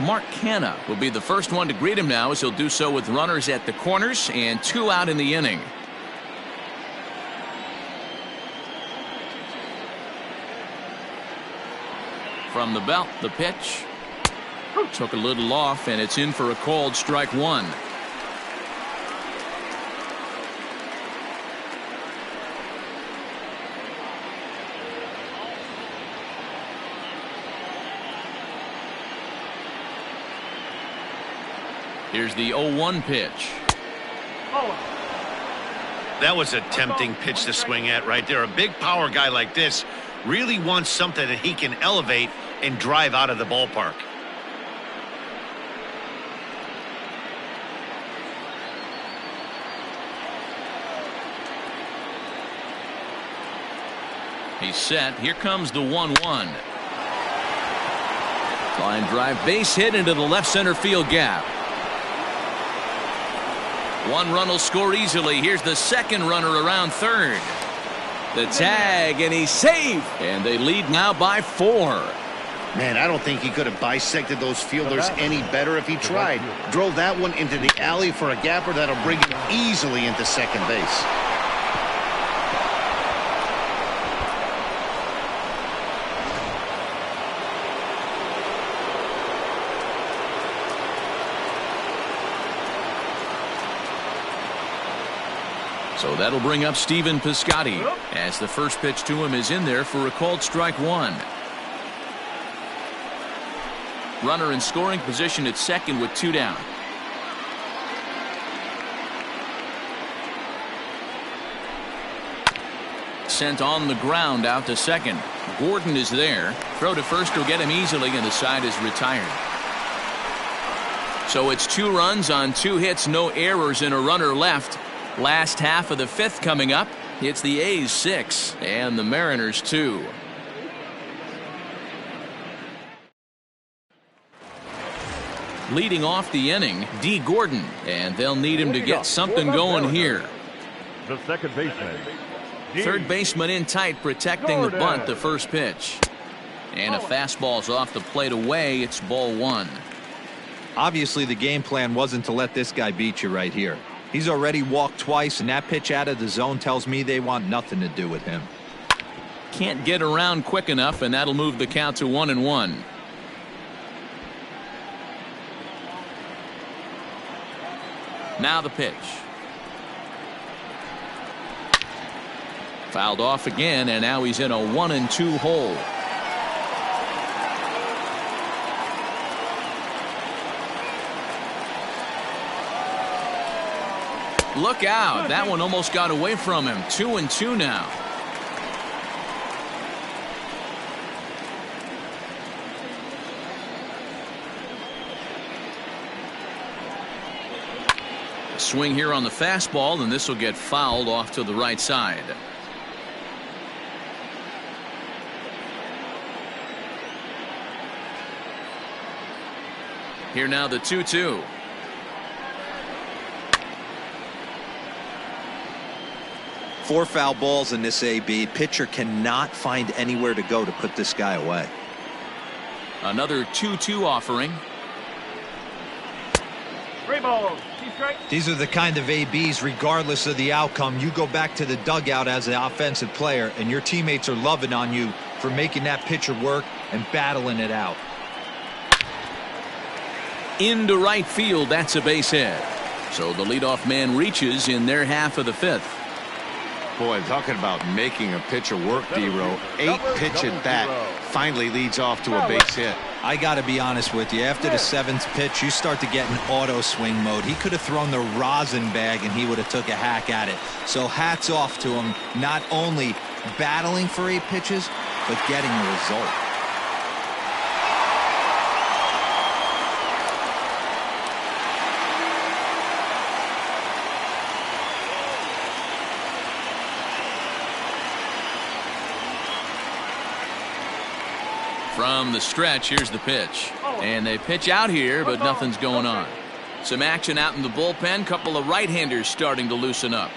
Mark Canha will be the first one to greet him now, as he'll do so with runners at the corners and 2 out in the inning. From the belt, the pitch. Took a little off, and it's in for a called strike 1. Here's the 0-1 pitch. That was a tempting pitch to swing at right there. A big power guy like this really wants something that he can elevate and drive out of the ballpark. He's set. Here comes the 1-1. Line drive, base hit into the left center field gap. 1 run will score easily. Here's the second runner around third. The tag, and he's safe. And they lead now by 4. Man, I don't think he could have bisected those fielders any better if he tried. Drove that one into the alley for a gapper that'll bring him easily into second base. So that'll bring up Stephen Piscotty as the first pitch to him is in there for a called strike 1. Runner in scoring position at second with 2 down. Sent on the ground out to second. Gordon is there. Throw to first will get him easily, and the side is retired. So it's 2 runs on 2 hits, no errors, and a runner left. Last half of the 5th coming up. It's the A's 6 and the Mariners 2. Leading off the inning, D. Gordon, and they'll need him to get something going here. The second baseman. Third baseman in tight, protecting the bunt, the first pitch. And a fastball's off the plate away. It's ball 1. Obviously, the game plan wasn't to let this guy beat you right here. He's already walked twice, and that pitch out of the zone tells me they want nothing to do with him. Can't get around quick enough, and that'll move the count to 1-1. Now the pitch. Fouled off again, and now he's in a 1-2 hole. Look out. That one almost got away from him. 2-2 now. Swing here on the fastball, and this will get fouled off to the right side. Here now the 2-2. Four foul balls in this AB. Pitcher cannot find anywhere to go to put this guy away. Another 2-2 offering. 3 balls. These are the kind of ABs, regardless of the outcome, you go back to the dugout as an offensive player, and your teammates are loving on you for making that pitcher work and battling it out. Into right field, that's a base hit. So the leadoff man reaches in their half of the 5th. Boy, talking about making a pitcher work, D-Row. 8-pitch at bat finally leads off to a base hit. I got to be honest with you. After the 7th pitch, you start to get in auto swing mode. He could have thrown the rosin bag and he would have took a hack at it. So hats off to him, not only battling for 8 pitches, but getting a result. From the stretch, here's the pitch. And they pitch out here, but nothing's going on. Some action out in the bullpen. Couple of right-handers starting to loosen up.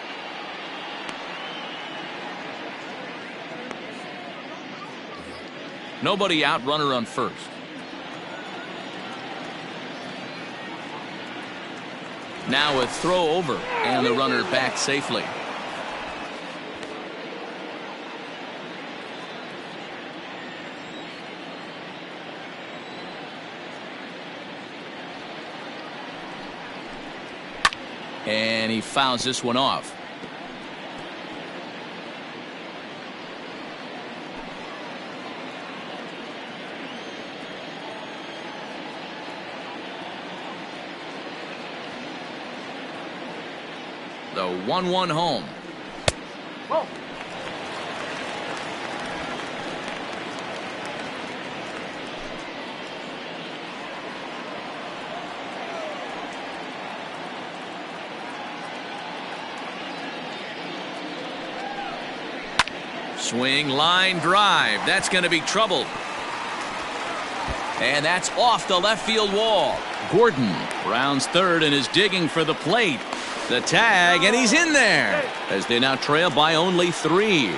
Nobody out, runner on first. Now a throw over, and the runner back safely. And he fouls this one off. The 1-1 home. Whoa. Swing, line drive. That's going to be trouble. And that's off the left field wall. Gordon rounds third and is digging for the plate. The tag, and he's in there as they now trail by only 3.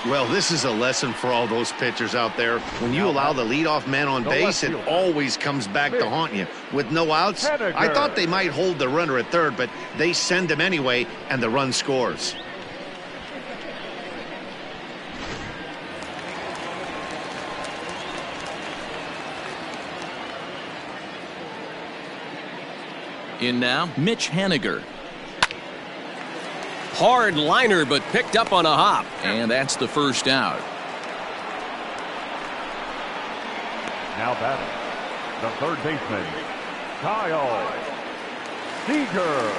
Well, this is a lesson for all those pitchers out there. When you allow the leadoff man on base, it always comes back to haunt you. With no outs, I thought they might hold the runner at third, but they send him anyway, and the run scores. In now, Mitch Haniger. Hard liner, but picked up on a hop. And that's the first out. Now batting, the third baseman, Kyle Seager.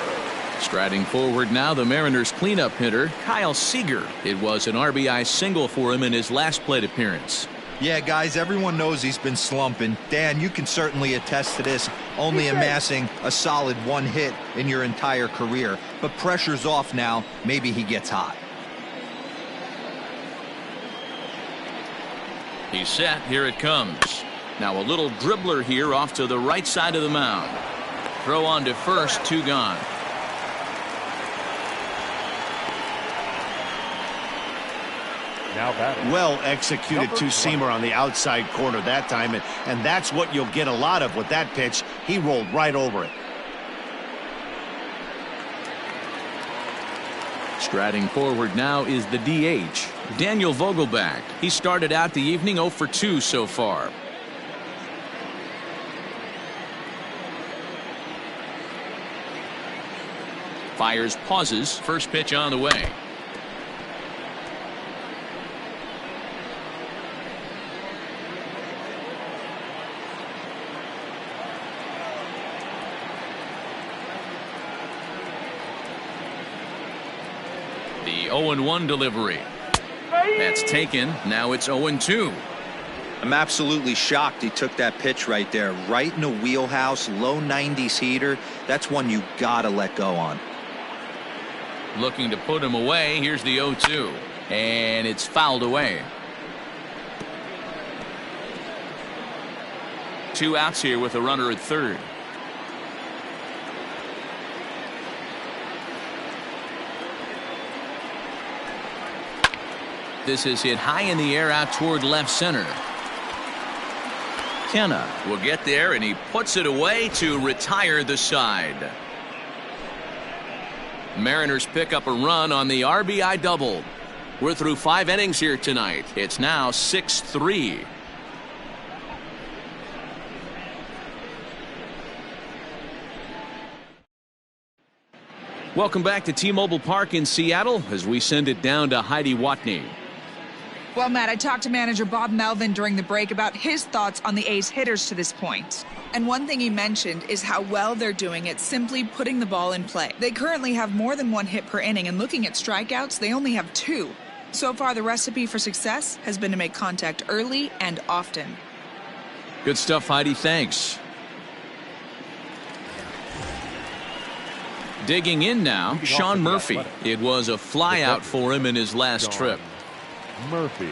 Striding forward now, the Mariners cleanup hitter, Kyle Seager. It was an RBI single for him in his last plate appearance. Yeah, guys, everyone knows he's been slumping. Dan, you can certainly attest to this, only amassing a solid 1 hit in your entire career. But pressure's off now. Maybe he gets hot. He's set. Here it comes. Now a little dribbler here off to the right side of the mound. Throw on to first, 2 gone. Now batting. Well executed two-seamer on the outside corner that time, and that's what you'll get a lot of with that pitch. He rolled right over it. Striding forward now is the DH, Daniel Vogelbach. He started out the evening 0 for 2 so far. Fires, pauses, first pitch on the way. The 0-1 delivery. That's taken. Now it's 0-2. I'm absolutely shocked he took that pitch right there. Right in the wheelhouse, low 90s heater. That's one you gotta let go on. Looking to put him away. Here's the 0-2. And it's fouled away. 2 outs here with a runner at third. This is hit high in the air out toward left center. Kenna will get there, and he puts it away to retire the side. Mariners pick up a run on the RBI double. We're through 5 innings here tonight. It's now 6-3. Welcome back to T-Mobile Park in Seattle as we send it down to Heidi Watney. Well, Matt, I talked to manager Bob Melvin during the break about his thoughts on the A's hitters to this point. And one thing he mentioned is how well they're doing at simply putting the ball in play. They currently have more than 1 hit per inning, and looking at strikeouts, they only have 2. So far, the recipe for success has been to make contact early and often. Good stuff, Heidi. Thanks. Digging in now, Sean Murphy. It was a flyout for him in his last trip. Murphy.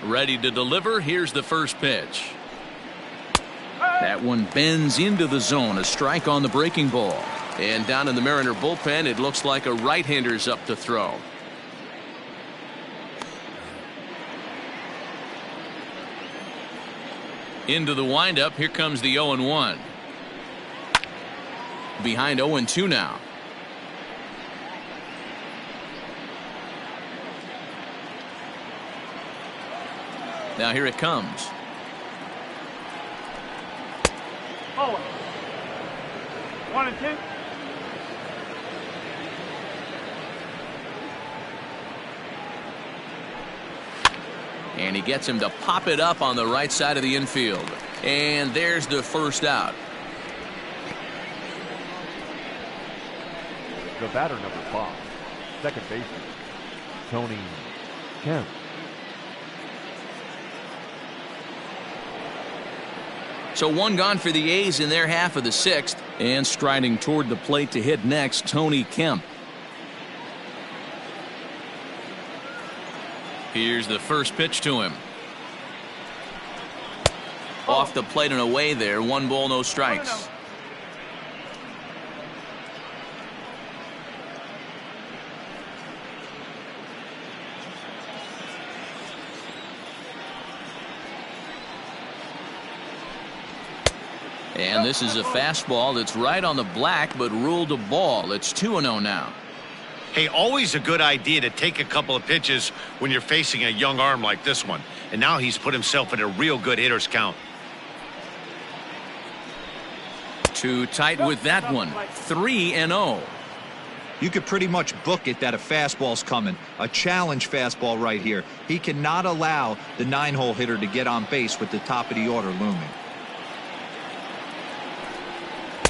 Ready to deliver. Here's the first pitch. That one bends into the zone. A strike on the breaking ball. And down in the Mariner bullpen, it looks like a right-hander's up to throw. Into the windup. Here comes the 0-1. Behind 0-2 now. Now here it comes. Oh. 1-2. And he gets him to pop it up on the right side of the infield. And there's the first out. The batter, number 5, second baseman, Tony Kemp. So 1 gone for the A's in their half of the 6th. And striding toward the plate to hit next, Tony Kemp. Here's the first pitch to him. Off the plate and away there. 1 ball, no strikes. And this is a fastball that's right on the black, but ruled a ball. It's 2-0 now. Hey, always a good idea to take a couple of pitches when you're facing a young arm like this one. And now he's put himself in a real good hitter's count. Too tight with that one. 3-0. You could pretty much book it that a fastball's coming. A challenge fastball right here. He cannot allow the 9-hole hitter to get on base with the top of the order looming.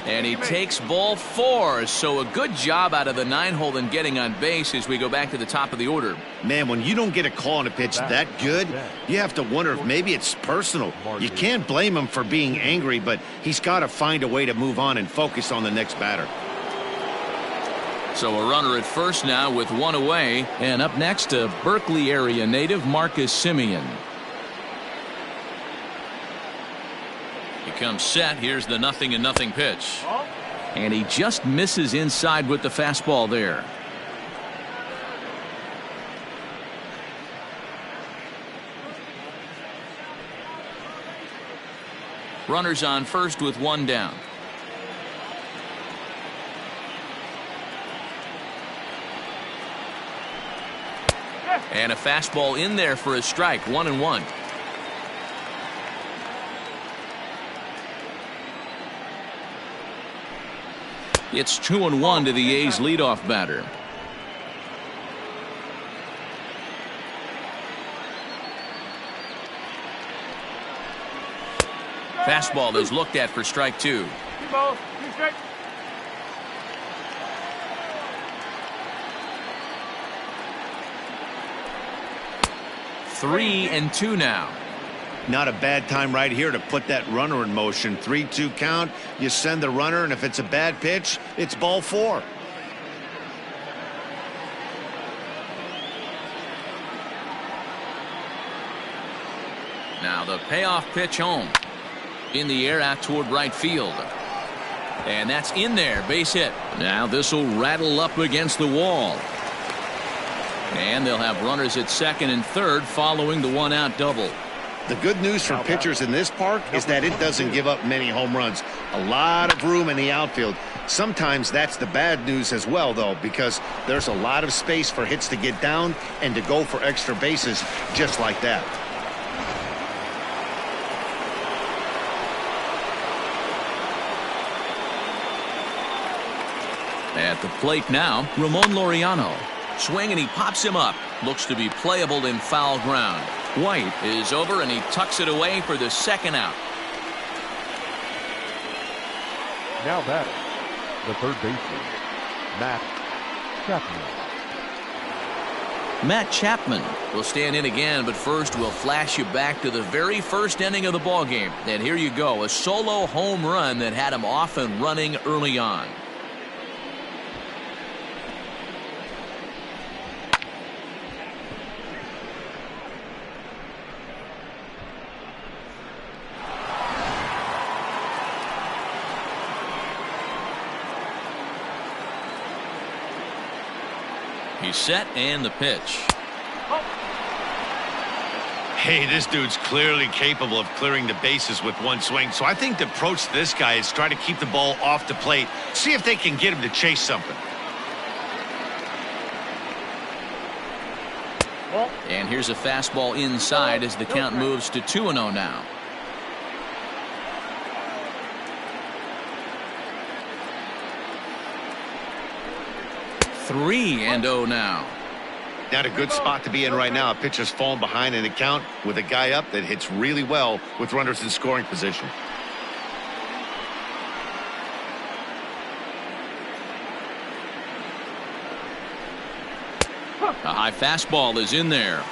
And he takes ball 4. So a good job out of the 9-hole in getting on base as we go back to the top of the order. Man, when you don't get a call on a pitch that good, you have to wonder if maybe it's personal. You can't blame him for being angry, but he's got to find a way to move on and focus on the next batter. So a runner at first now with 1 away. And up next, a Berkeley area native, Marcus Semien. He comes set. Here's the 0-0 pitch. And he just misses inside with the fastball there. Runners on first with 1 down. And a fastball in there for a strike. 1-1. It's 2-1 to the A's leadoff batter. Fastball is looked at for strike 2. 3-2 now. Not a bad time right here to put that runner in motion. 3-2 count. You send the runner, and if it's a bad pitch, it's ball 4. Now the payoff pitch home. In the air out toward right field. And that's in there. Base hit. Now this will rattle up against the wall. And they'll have runners at second and third following the 1-out double. The good news for pitchers in this park is that it doesn't give up many home runs. A lot of room in the outfield. Sometimes that's the bad news as well, though, because there's a lot of space for hits to get down and to go for extra bases just like that. At the plate now, Ramon Laureano. Swing and he pops him up. Looks to be playable in foul ground. White is over and he tucks it away for the 2nd out. Now batting, the third baseman, Matt Chapman. Matt Chapman will stand in again, but first we'll flash you back to the very first inning of the ball game. And here you go, a solo home run that had him off and running early on. He's set and the pitch. Hey, this dude's clearly capable of clearing the bases with one swing. So I think the approach to this guy is try to keep the ball off the plate. See if they can get him to chase something. And here's a fastball inside as the count moves to 2-0 now. Three and 0 now. Not a good spot to be in right now. A pitcher's falling behind in the count with a guy up that hits really well with runners in scoring position. A high fastball is in there.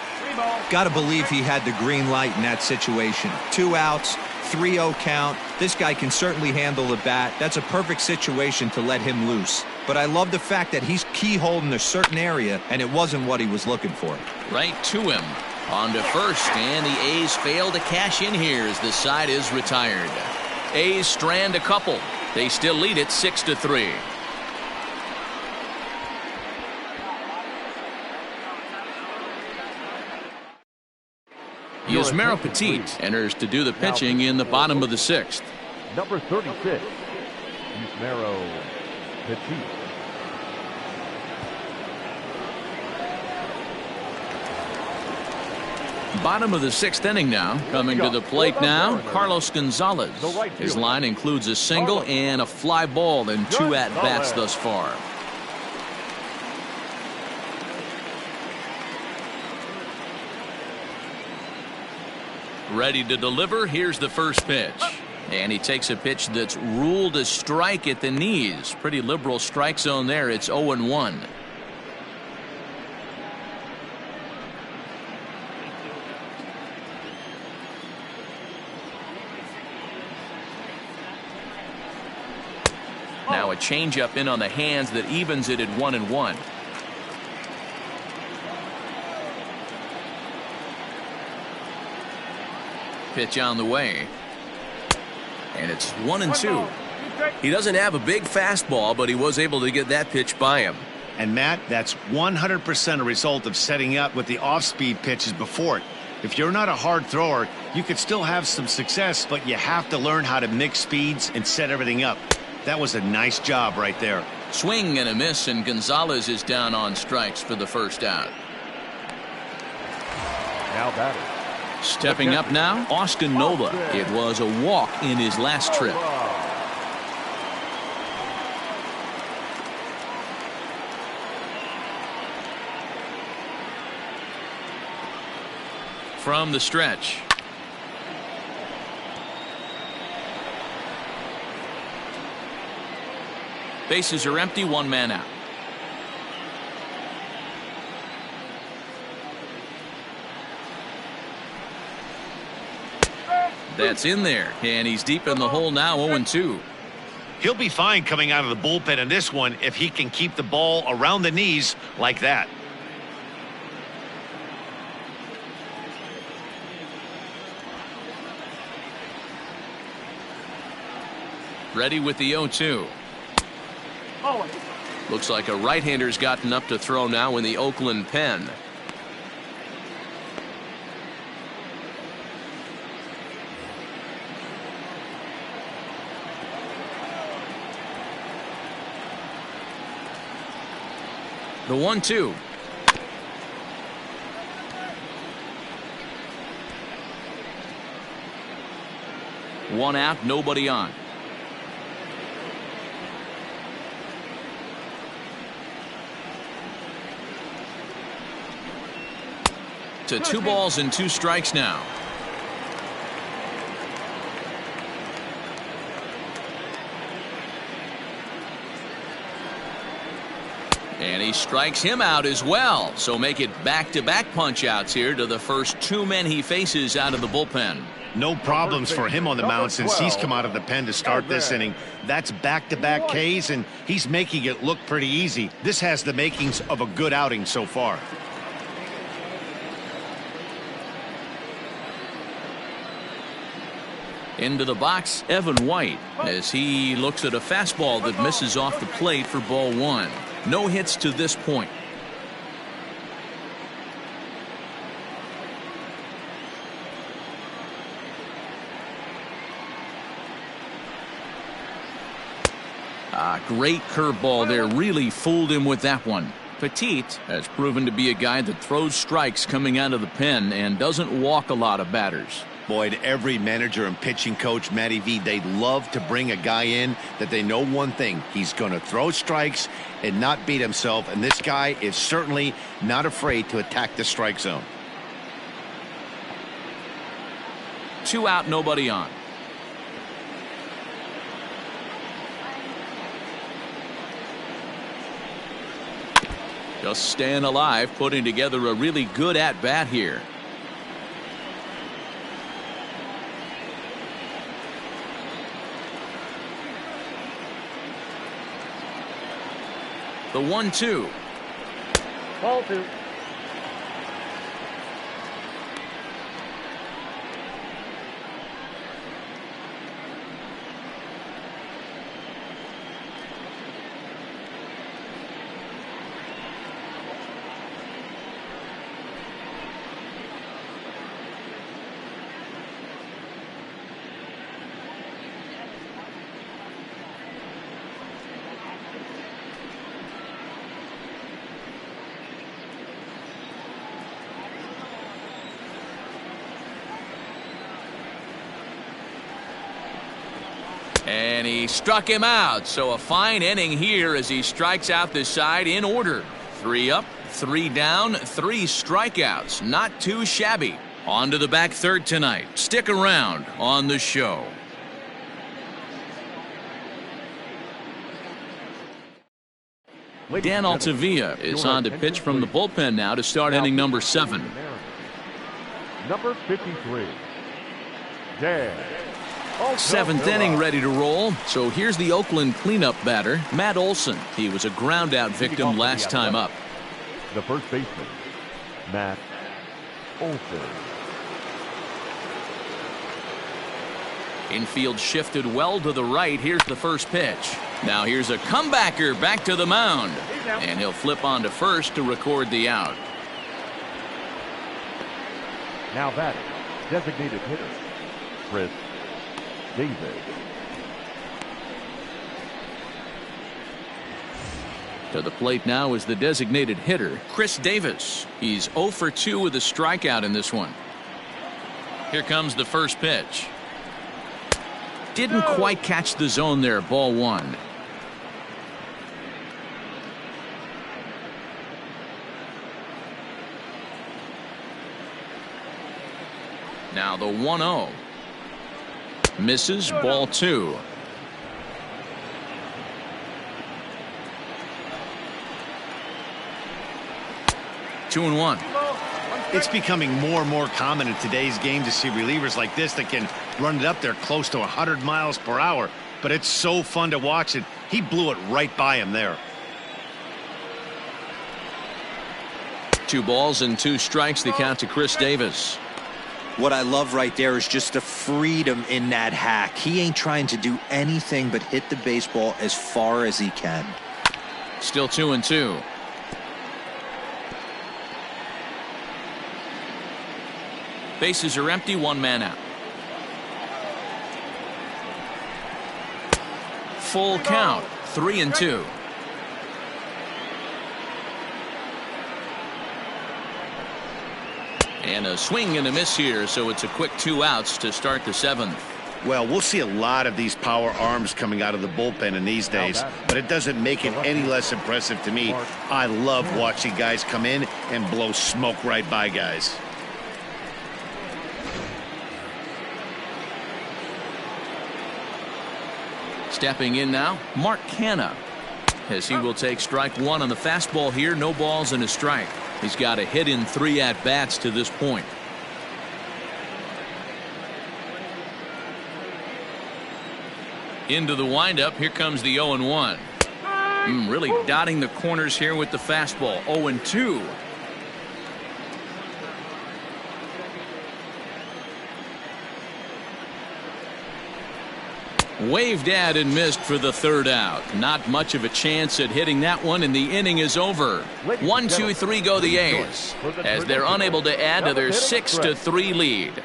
Got to believe he had the green light in that situation. 2 outs, 3-0 count. This guy can certainly handle the bat. That's a perfect situation to let him loose. But I love the fact that he's keyholed in a certain area, and it wasn't what he was looking for. Right to him. On to first, and the A's fail to cash in here as the side is retired. A's strand a couple. They still lead it 6-3. Yusmeiro Petit enters to do the pitching in the bottom of the 6th. Number 36, Yusmeiro Petit. Bottom of the 6th inning now. Coming to the plate now, Carlos Gonzalez. His line includes a single and a fly ball in 2 at-bats thus far. Ready to deliver. Here's the first pitch. And he takes a pitch that's ruled a strike at the knees. Pretty liberal strike zone there. It's 0-1. Now a changeup in on the hands that evens it at 1-1. Pitch on the way. And it's 1-2. He doesn't have a big fastball, but he was able to get that pitch by him. And Matt, that's 100% a result of setting up with the off-speed pitches before it. If you're not a hard thrower, you could still have some success, but you have to learn how to mix speeds and set everything up. That was a nice job right there. Swing and a miss, and Gonzalez is down on strikes for the first out. Now batting. Stepping up now, Austin Nola. It was a walk in his last trip. From the stretch. Bases are empty, one man out. That's in there, and he's deep in the hole now, 0-2. He'll be fine coming out of the bullpen in this one if he can keep the ball around the knees like that. Ready with the 0-2. Looks like a right-hander's gotten up to throw now in the Oakland pen. The 1-2. One out, nobody on. To 2 balls and 2 strikes now. And he strikes him out as well. So make it back-to-back punch-outs here to the first 2 men he faces out of the bullpen. No problems for him on the mound since he's come out of the pen to start this inning. That's back-to-back Ks, and he's making it look pretty easy. This has the makings of a good outing so far. Into the box, Evan White, as he looks at a fastball that misses off the plate for ball 1. No hits to this point. Great curveball there. Really fooled him with that one. Petit has proven to be a guy that throws strikes coming out of the pen and doesn't walk a lot of batters. Boyd, every manager and pitching coach, Matty V, they'd love to bring a guy in that they know one thing. He's going to throw strikes and not beat himself, and this guy is certainly not afraid to attack the strike zone. 2 out, nobody on. Just staying alive, putting together a really good at-bat here. The 1-2. Ball 2. And he struck him out. So a fine inning here as he strikes out this side in order. 3 up, 3 down, 3 strikeouts. Not too shabby. On to the back third tonight. Stick around on the show. Dan Altavilla is on to pitch from the bullpen now to start inning number 7. Number 53, Dan. 7th inning ready to roll. So here's the Oakland cleanup batter, Matt Olson. He was a ground out victim last time up. The first baseman, Matt Olson. Infield shifted well to the right. Here's the first pitch. Now here's a comebacker back to the mound. And he'll flip on to first to record the out. Now batting, designated hitter, Chris Davis. To the plate now is the designated hitter, Chris Davis. He's 0 for 2 with a strikeout in this one. Here comes the first pitch. Didn't quite catch the zone there. Ball 1. Now the 1-0. Misses. Ball 2. Two and 1. It's becoming more and more common in today's game to see relievers like this that can run it up there close to 100 miles per hour. But it's so fun to watch it. He blew it right by him there. 2 balls and 2 strikes. The count to Chris Davis. What I love right there is just the freedom in that hack. He ain't trying to do anything but hit the baseball as far as he can. Still 2 and 2. Bases are empty. 1 man out. Full count. 3 and 2. And a swing and a miss here, so it's a quick 2 outs to start the 7th. Well, we'll see a lot of these power arms coming out of the bullpen in these days, but it doesn't make it any less impressive to me. I love watching guys come in and blow smoke right by guys. Stepping in now, Mark Canha, as he will take strike 1 on the fastball here. No balls and a strike. He's got a hit in 3 at-bats to this point. Into the windup. Here comes the 0-1. Really dotting the corners here with the fastball. 0-2. Waved at and missed for the 3rd out. Not much of a chance at hitting that one, and the inning is over. 1, 2, 3 go the A's, as they're unable to add to their 6-3 lead.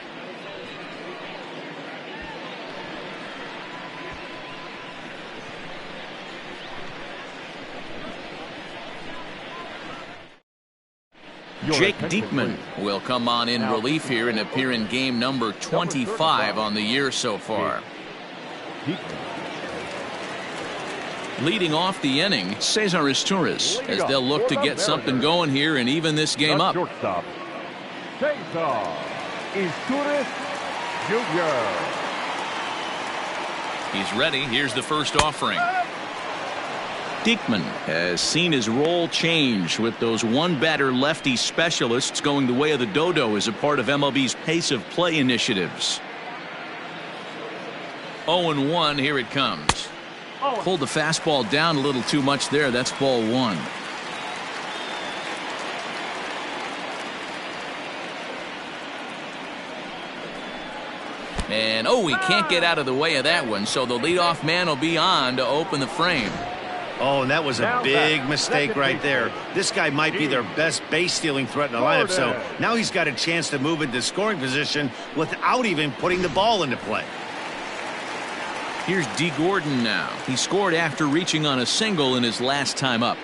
Jake Diekman will come on in relief here and appear in game number 25 on the year so far. Leading off the inning, Cesar Izturis, as they'll look to get something going here and even this game up. Shortstop, Cesar Izturis Jr. He's ready. Here's the first offering. Diekman has seen his role change with those one-batter lefty specialists going the way of the dodo as a part of MLB's pace of play initiatives. 0-1. Here it comes. Pulled the fastball down a little too much there. That's ball 1. And he can't get out of the way of that one, so the leadoff man will be on to open the frame. Oh, and that was a big mistake right there. This guy might be their best base stealing threat in the lineup, so now he's got a chance to move into scoring position without even putting the ball into play. Here's D. Gordon now. He scored after reaching on a single in his last time up.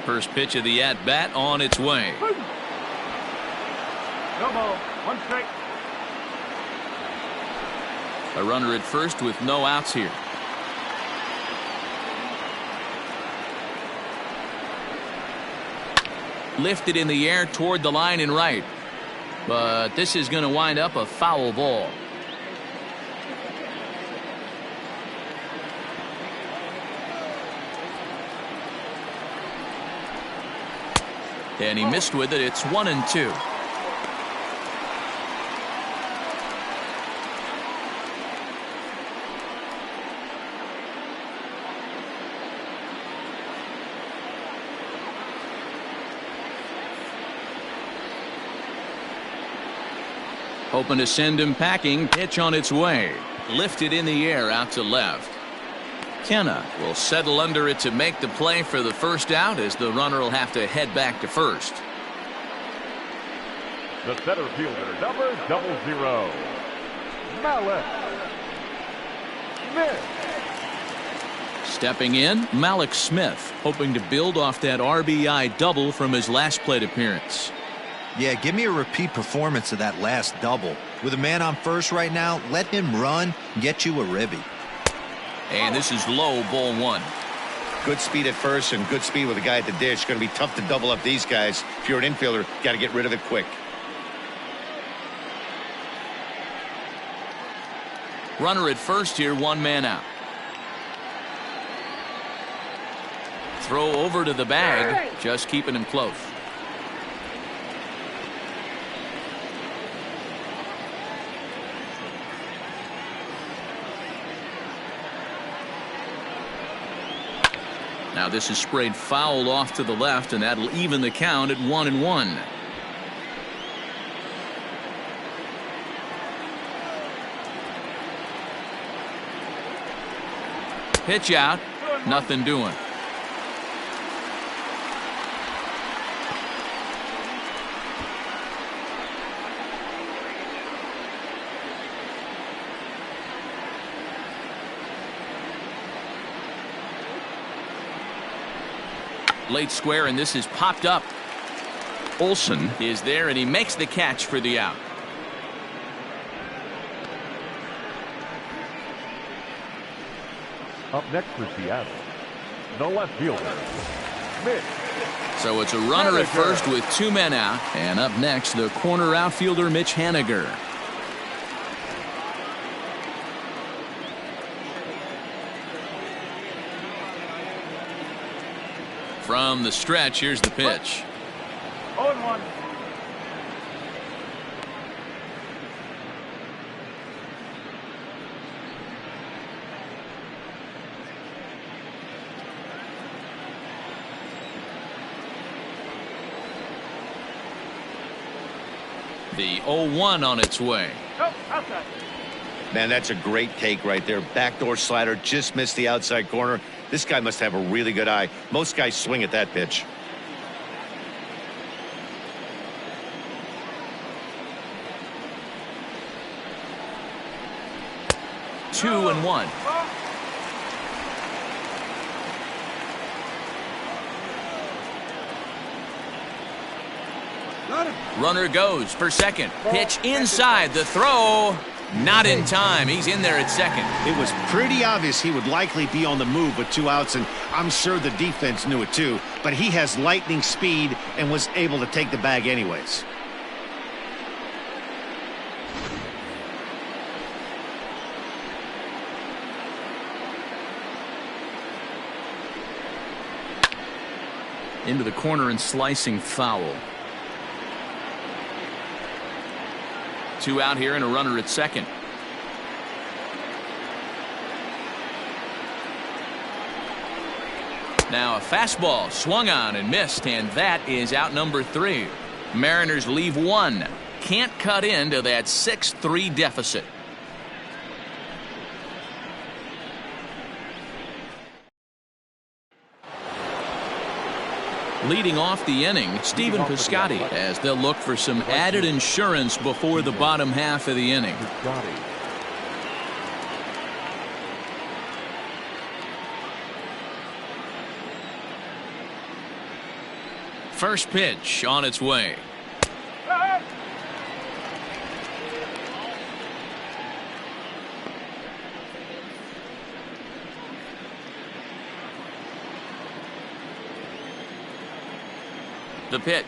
First pitch of the at-bat on its way. No ball. 1 strike. A runner at first with no outs here. Lifted in the air toward the line and right. But this is going to wind up a foul ball. And he missed with it. It's 1-2. Hoping to send him packing. Pitch on its way. Lifted in the air out to left. Kenna will settle under it to make the play for the first out, as the runner will have to head back to first. The center fielder, number 00, Mallex Smith. Stepping in, Mallex Smith, hoping to build off that RBI double from his last plate appearance. Yeah, give me a repeat performance of that last double. With a man on first right now, let him run and get you a ribby. And this is low, ball 1. Good speed at first and good speed with a guy at the dish. Going to be tough to double up these guys. If you're an infielder, got to get rid of it quick. Runner at first here, one man out. Throw over to the bag, just keeping him close. Now this is sprayed foul off to the left, and that'll even the count at 1-1. Pitch out, nothing doing. Late square, and this is popped up. Olson is there, and he makes the catch for the out. Up next for Seattle, the left fielder, Mitch. So it's a runner at first with two men out, and up next the corner outfielder Mitch Haniger. From the stretch, here's the pitch. 0-1. The 0-1 on its way. Oh, outside. Man, that's a great take right there. Backdoor slider, just missed the outside corner. This guy must have a really good eye. Most guys swing at that pitch. Two and one. Runner goes for second. Pitch inside. The throw. Not in time. He's in there at second. It was pretty obvious he would likely be on the move with two outs, and I'm sure the defense knew it too. But he has lightning speed and was able to take the bag anyways. Into the corner and slicing foul. Two out here and a runner at second. Now a fastball swung on and missed, and that is out number 3. Mariners leave one. Can't cut into that 6-3 deficit. Leading off the inning, Stephen Piscotty, as they'll look for some added insurance before the bottom half of the inning. First pitch on its way. The pitch.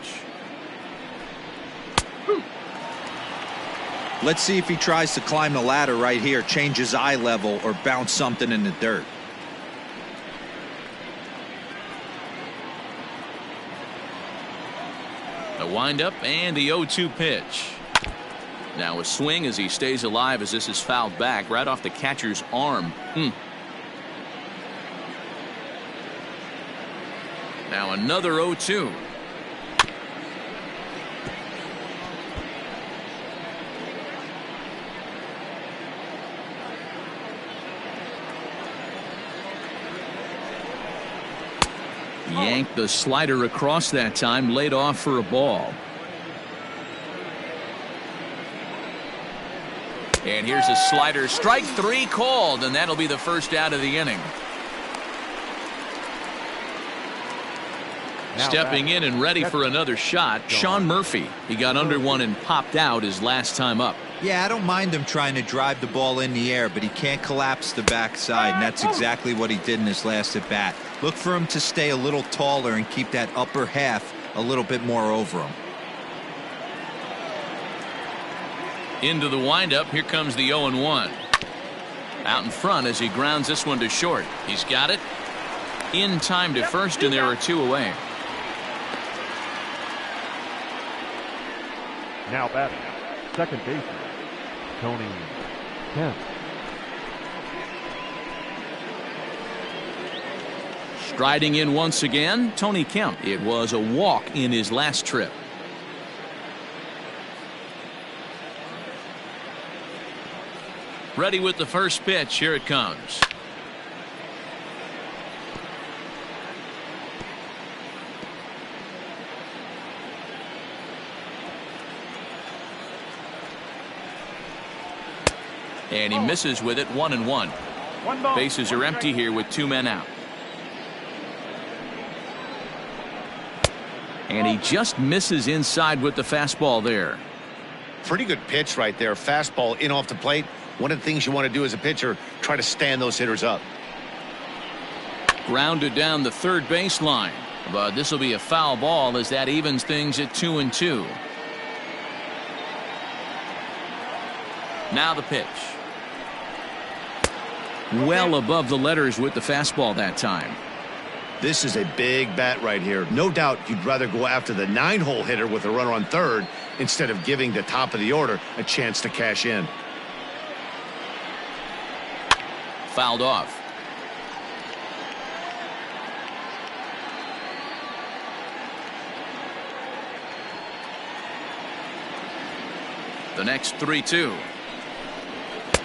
Let's see if he tries to climb the ladder right here, change his eye level, or bounce something in the dirt. The windup and the 0-2 pitch. Now a swing as he stays alive as this is fouled back right off the catcher's arm. Now another 0-2. Yanked the slider across that time, laid off for a ball. And here's a slider, strike 3 called, and that'll be the first out of the inning. Stepping in and ready for another shot, Sean Murphy. He got under one and popped out his last time up. Yeah, I don't mind him trying to drive the ball in the air, but he can't collapse the backside, and that's exactly what he did in his last at bat. Look for him to stay a little taller and keep that upper half a little bit more over him. Into the windup, here comes the 0-1. Out in front as he grounds this one to short. He's got it. In time to first, and there are 2 away. Now batting, second baseman, Tony Kemp. Striding in once again, Tony Kemp. It was a walk in his last trip. Ready with the first pitch. Here it comes. And he misses with it. 1-1. Bases are empty here with 2 men out. And he just misses inside with the fastball there. Pretty good pitch right there. Fastball in off the plate. One of the things you want to do as a pitcher, try to stand those hitters up. Grounded down the third baseline. But this will be a foul ball as that evens things at 2-2. Now the pitch. Well above the letters with the fastball that time. This is a big bat right here. No doubt you'd rather go after the 9-hole hitter with a runner on third instead of giving the top of the order a chance to cash in. Fouled off. The next 3-2.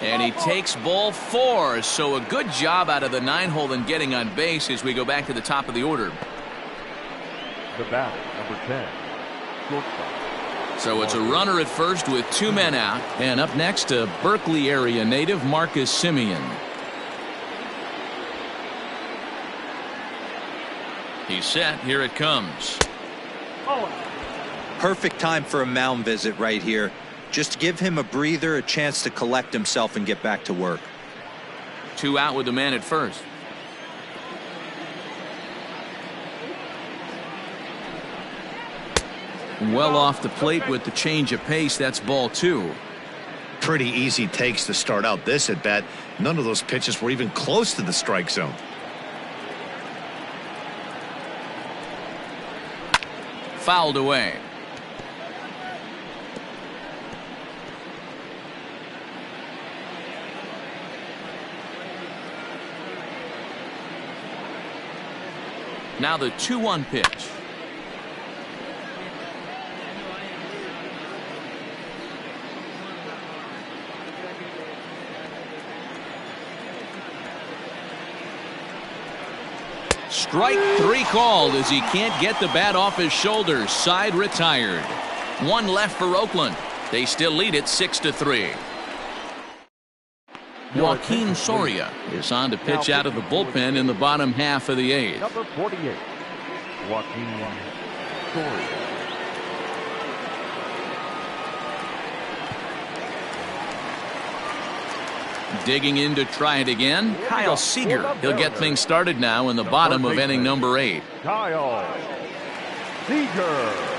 And he takes ball 4. So a good job out of the 9-hole and getting on base as we go back to the top of the order. The batter, number 10, shortstop. So it's a runner at first with 2 men out. And up next, a Berkeley area native, Marcus Semien. He's set. Here it comes. Perfect time for a mound visit right here. Just give him a breather, a chance to collect himself and get back to work. 2 out with the man at first. Well off the plate with the change of pace. That's ball 2. Pretty easy takes to start out this at bat. None of those pitches were even close to the strike zone. Fouled away. Now the 2-1 pitch. Strike 3 called as he can't get the bat off his shoulders. Side retired. 1 left for Oakland. They still lead it 6-3. Joaquin Soria is on to pitch out of the bullpen in the bottom half of the 8th. Number 48, Joaquin Soria. Digging in to try it again, Kyle Seager. He'll get things started now in the bottom of inning number 8. Kyle Seager.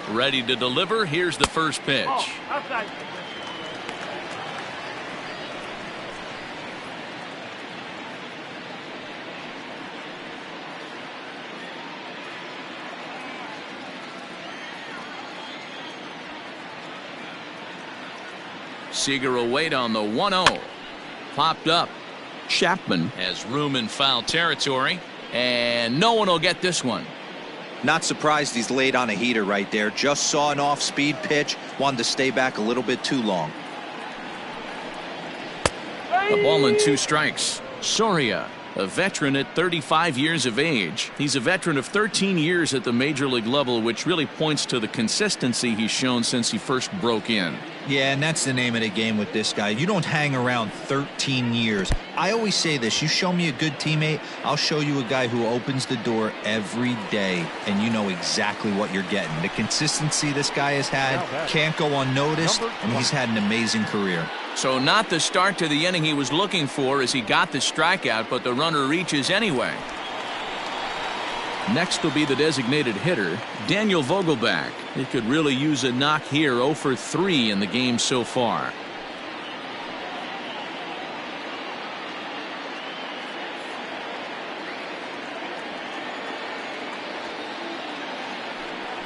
Ready to deliver. Here's the first pitch. Seager will wait on the 1-0. Popped up. Chapman has room in foul territory, and no one will get this one. Not surprised he's laid on a heater right there. Just saw an off-speed pitch. Wanted to stay back a little bit too long. A ball and 2 strikes. Soria, a veteran at 35 years of age. He's a veteran of 13 years at the major league level, which really points to the consistency he's shown since he first broke in. Yeah, and that's the name of the game with this guy. You don't hang around 13 years. I always say this, you show me a good teammate, I'll show you a guy who opens the door every day, and you know exactly what you're getting. The consistency this guy has had can't go unnoticed, and he's had an amazing career. So not the start to the inning he was looking for as he got the strikeout, but the runner reaches anyway. Next will be the designated hitter, Daniel Vogelbach. He could really use a knock here, 0 for 3 in the game so far.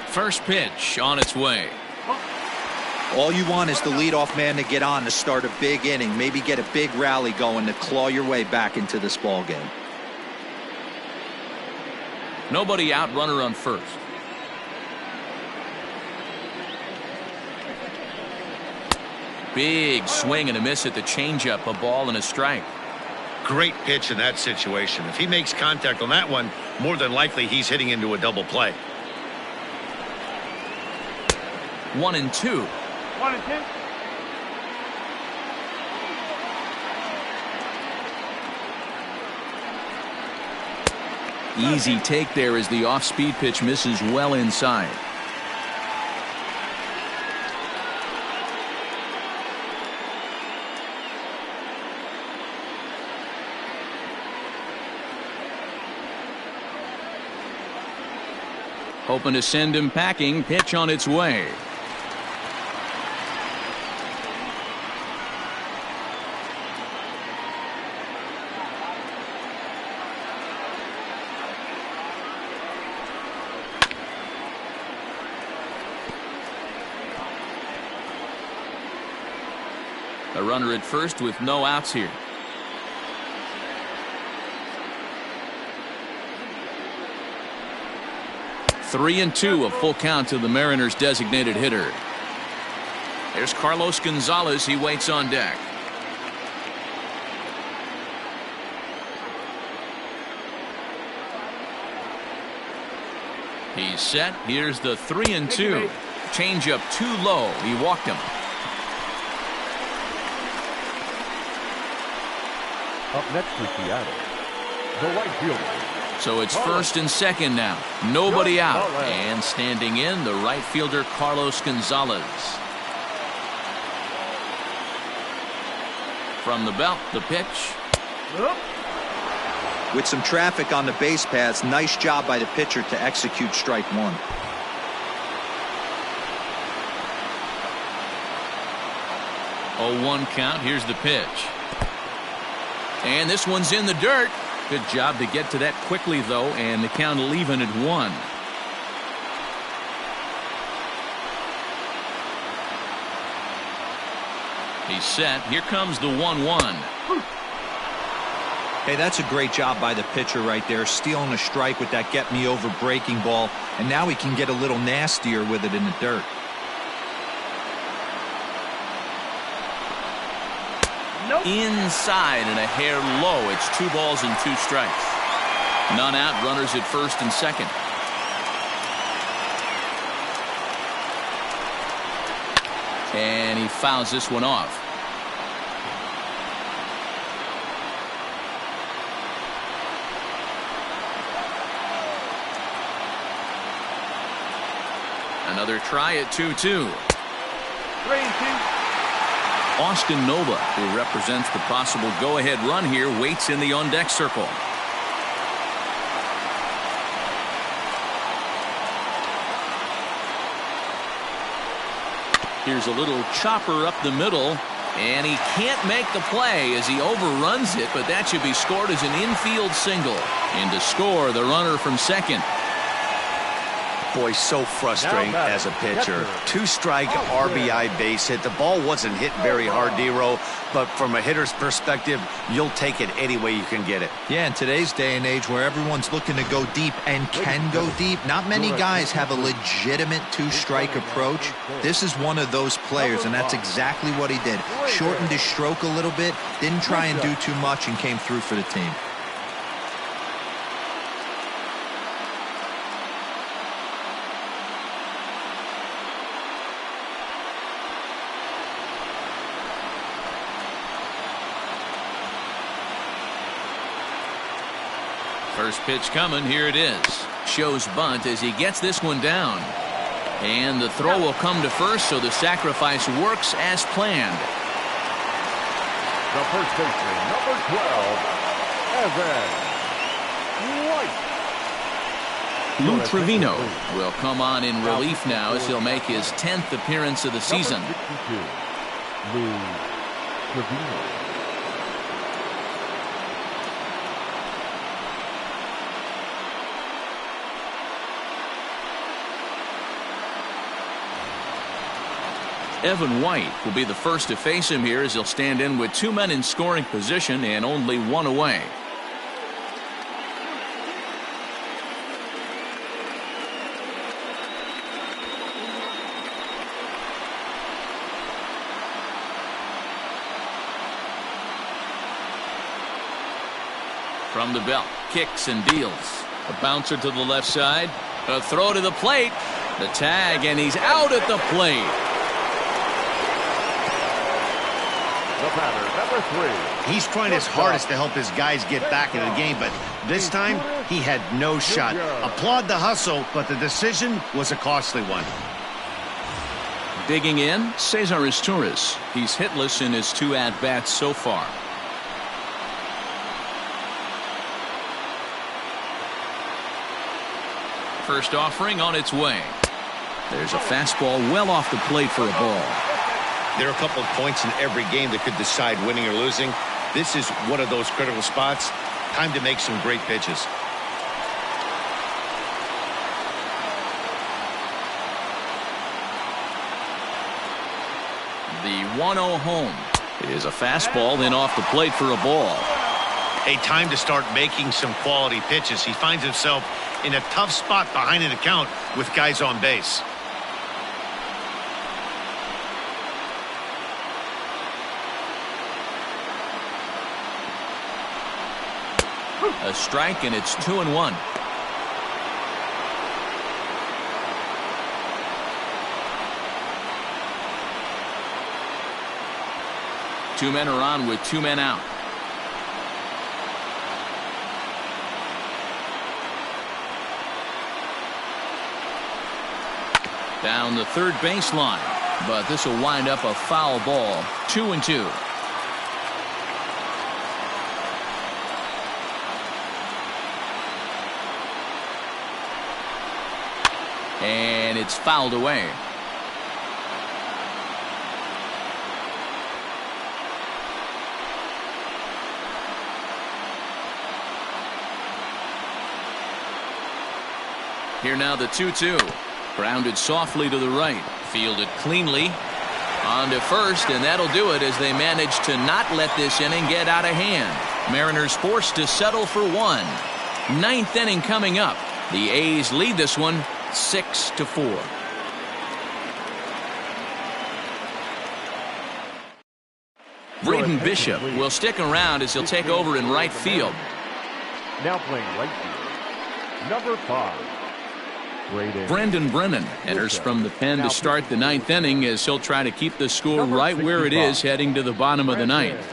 First pitch on its way. All you want is the leadoff man to get on to start a big inning, maybe get a big rally going to claw your way back into this ball game. Nobody out, runner on first. Big swing and a miss at the changeup, a ball and a strike. Great pitch in that situation. If he makes contact on that one, more than likely he's hitting into a double play. 1-2. 1-2. Easy take there as the off-speed pitch misses well inside. Hoping to send him packing. Pitch on its way. A runner at first with no outs here. Three and 2, a full count to the Mariners' designated hitter. There's Carlos Gonzalez. He waits on deck. He's set. Here's the 3-2. Changeup too low. He walked him. Up next for Seattle, the right fielder. So it's first and second now. Nobody out. And standing in, the right fielder, Carlos Gonzalez. From the belt, the pitch. With some traffic on the base paths, nice job by the pitcher to execute strike one. Oh, 1 count. Here's the pitch. And this one's in the dirt. Good job to get to that quickly, though, and the count will even at 1. He's set. Here comes the 1-1. Hey, that's a great job by the pitcher right there, stealing a strike with that get-me-over breaking ball, and now he can get a little nastier with it in the dirt. Inside and a hair low. It's 2 balls and 2 strikes. None out. Runners at first and second. And he fouls this one off. Another try at 2-2. 3-2. Austin Nova, who represents the possible go-ahead run here, waits in the on-deck circle. Here's a little chopper up the middle, and he can't make the play as he overruns it, but that should be scored as an infield single. And to score, the runner from second. Boy, so frustrating as a pitcher. 2-strike RBI base hit. The ball wasn't hit very hard, D-Row, but from a hitter's perspective, you'll take it any way you can get it. Yeah, in today's day and age where everyone's looking to go deep and can go deep, not many guys have a legitimate 2-strike approach. This is one of those players, and that's exactly what he did. Shortened his stroke a little bit, didn't try and do too much, and came through for the team. First pitch coming. Here it is. Shows bunt as he gets this one down. And the throw will come to first, so the sacrifice works as planned. The first baseman, number 12, Evan White. Lou Trevino will come on in relief now as he'll make his 10th appearance of the season. Number 62, Lou Trevino. Evan White will be the first to face him here as he'll stand in with 2 men in scoring position and only 1 away. From the belt, kicks and deals. A bouncer to the left side. A throw to the plate. The tag, and he's out at the plate. The batter, number 3. He's trying his hardest to help his guys get back in the game, but this time he had no shot. Applaud the hustle, but the decision was a costly one. Digging in, Cesar Izturis. He's hitless in his 2 at-bats so far. First offering on its way. There's a fastball well off the plate for a ball. There are a couple of points in every game that could decide winning or losing. This is one of those critical spots. Time to make some great pitches. The 1-0 home is a fastball, then off the plate for a ball. A time to start making some quality pitches. He finds himself in a tough spot behind an account with guys on base. A strike, and it's 2-1. Two men are on with 2 men out. Down the third baseline, but this will wind up a foul ball. 2-2. And it's fouled away. Here now the 2-2. Grounded softly to the right. Fielded cleanly. On to first, and that'll do it as they manage to not let this inning get out of hand. Mariners forced to settle for 1. 9th inning coming up. The A's lead this one 6-4. Braden Bishop will stick around as he'll take over in right field. Now playing right field, number 5. Brendan Brennan enters from the pen to start the 9th inning as he'll try to keep the score right where it is heading to the bottom of the 9th.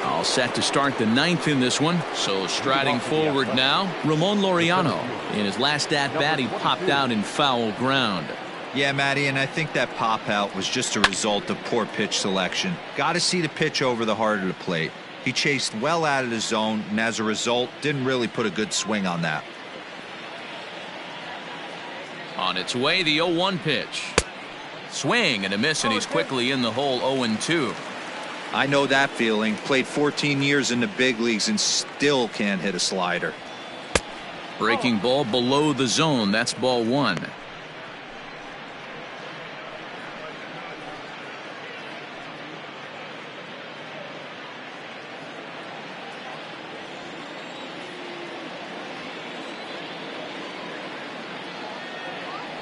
All set to start the 9th in this one. So striding forward now, Ramon Laureano. In his last at-bat, he popped out in foul ground. Yeah, Matty, and I think that pop out was just a result of poor pitch selection. Got to see the pitch over the heart of the plate. He chased well out of the zone, and as a result, didn't really put a good swing on that. On its way, the 0-1 pitch. Swing and a miss, and he's quickly in the hole. 0-2. I know that feeling. Played 14 years in the big leagues and still can't hit a slider. Breaking ball below the zone. That's ball one.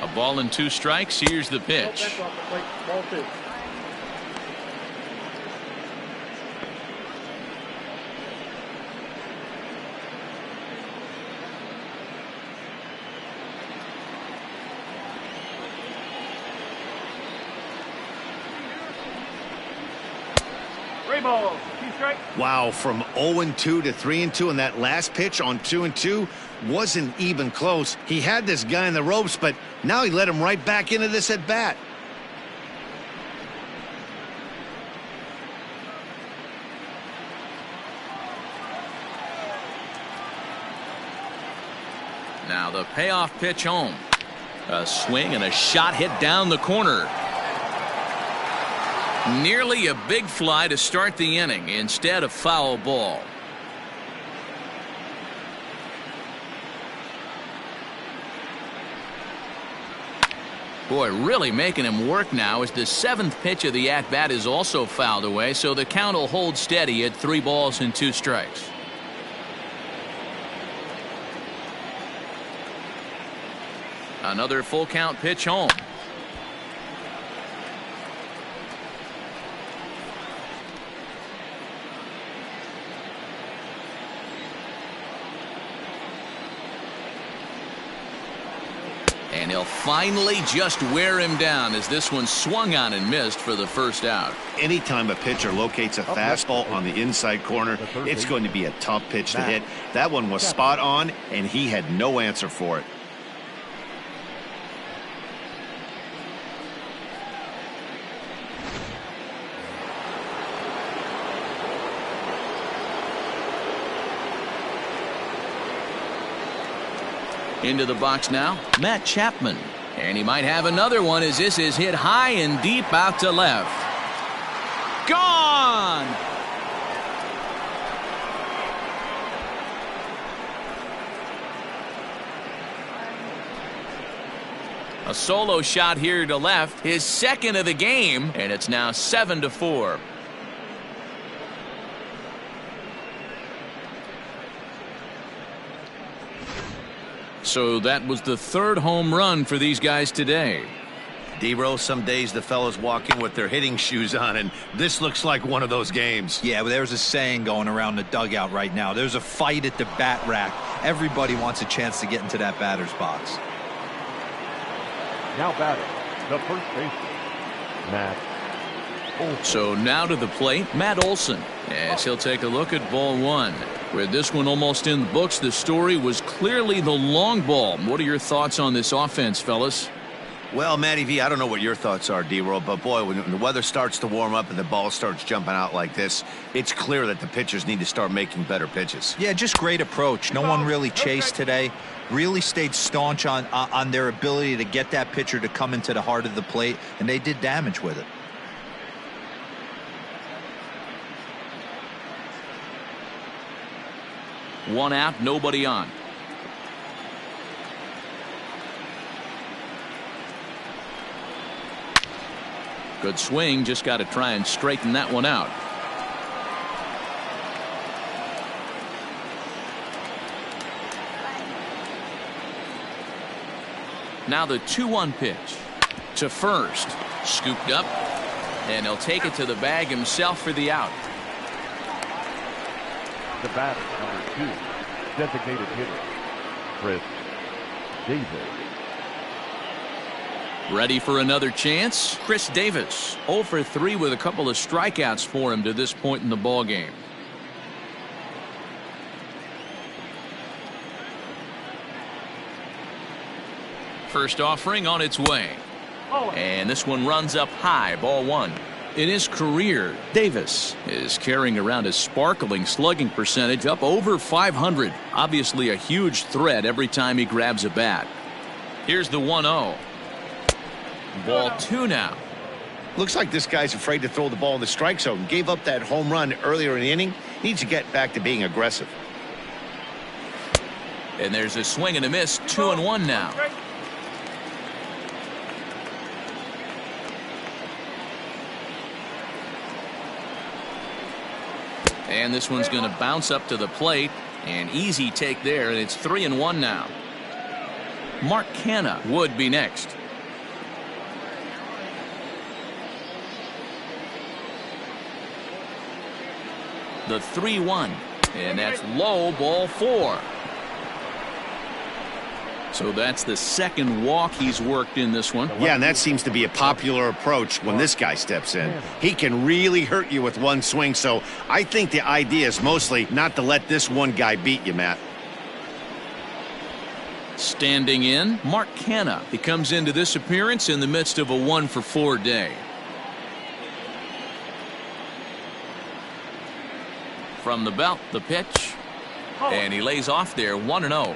A ball and 2 strikes. Here's the pitch. Ball 2. Balls. 2 strikes. Wow, from 0-2 to 3-2, and that last pitch on 2-2 wasn't even close. He had this guy in the ropes, but now he let him right back into this at bat. Now the payoff pitch home. A swing and a shot hit down the corner. Nearly a big fly to start the inning. Instead, a foul ball. Boy, really making him work now as the 7th pitch of the at-bat is also fouled away, so the count will hold steady at 3 balls and 2 strikes. Another full count pitch home. And he'll finally just wear him down as this one swung on and missed for the first out. Anytime a pitcher locates a fastball on the inside corner, it's going to be a tough pitch to hit. That one was spot on, and he had no answer for it. Into the box now, Matt Chapman. And he might have another one as this is hit high and deep out to left. Gone! A solo shot here to left, his 2nd of the game, and it's now 7-4. So that was the 3rd home run for these guys today. D-Rose, some days the fellas walk in with their hitting shoes on, and this looks like one of those games. Yeah, but there's a saying going around the dugout right now. There's a fight at the bat rack. Everybody wants a chance to get into that batter's box. Now batting, the first baseman, Matt Olson. So now to the plate, Matt Olson, as he'll take a look at ball 1. With this one almost in the books, the story was clearly the long ball. What are your thoughts on this offense, fellas? Well, Matty V, I don't know what your thoughts are, D-Roll, but boy, when the weather starts to warm up and the ball starts jumping out like this, it's clear that the pitchers need to start making better pitches. Yeah, just great approach. No one really chased today. Really stayed staunch on their ability to get that pitcher to come into the heart of the plate, and they did damage with it. One out, nobody on. Good swing, just got to try and straighten that one out. Now the 2-1 pitch to first, scooped up, and he'll take it to the bag himself for the out. The batter, number 2, designated hitter, Chris Davis. Ready for another chance? Chris Davis, 0 for 3 with a couple of strikeouts for him to this point in the ball game. First offering on its way. And this one runs up high, ball 1. In his career, Davis is carrying around a sparkling slugging percentage up over 500. Obviously a huge threat every time he grabs a bat. Here's the 1-0. Ball 2 now. Looks like this guy's afraid to throw the ball in the strike zone. Gave up that home run earlier in the inning. Needs to get back to being aggressive. And there's a swing and a miss. 2-1 now. And this one's going to bounce up to the plate. An easy take there, and it's 3-1 now. Mark Canha would be next. The 3-1, and that's low, ball 4. So that's the second walk he's worked in this one. Yeah, and that seems to be a popular approach when this guy steps in. He can really hurt you with one swing, so I think the idea is mostly not to let this one guy beat you, Matt. Standing in, Mark Canha. He comes into this appearance in the midst of a 1-for-4 day. From the belt, the pitch, and he lays off there. 1-0.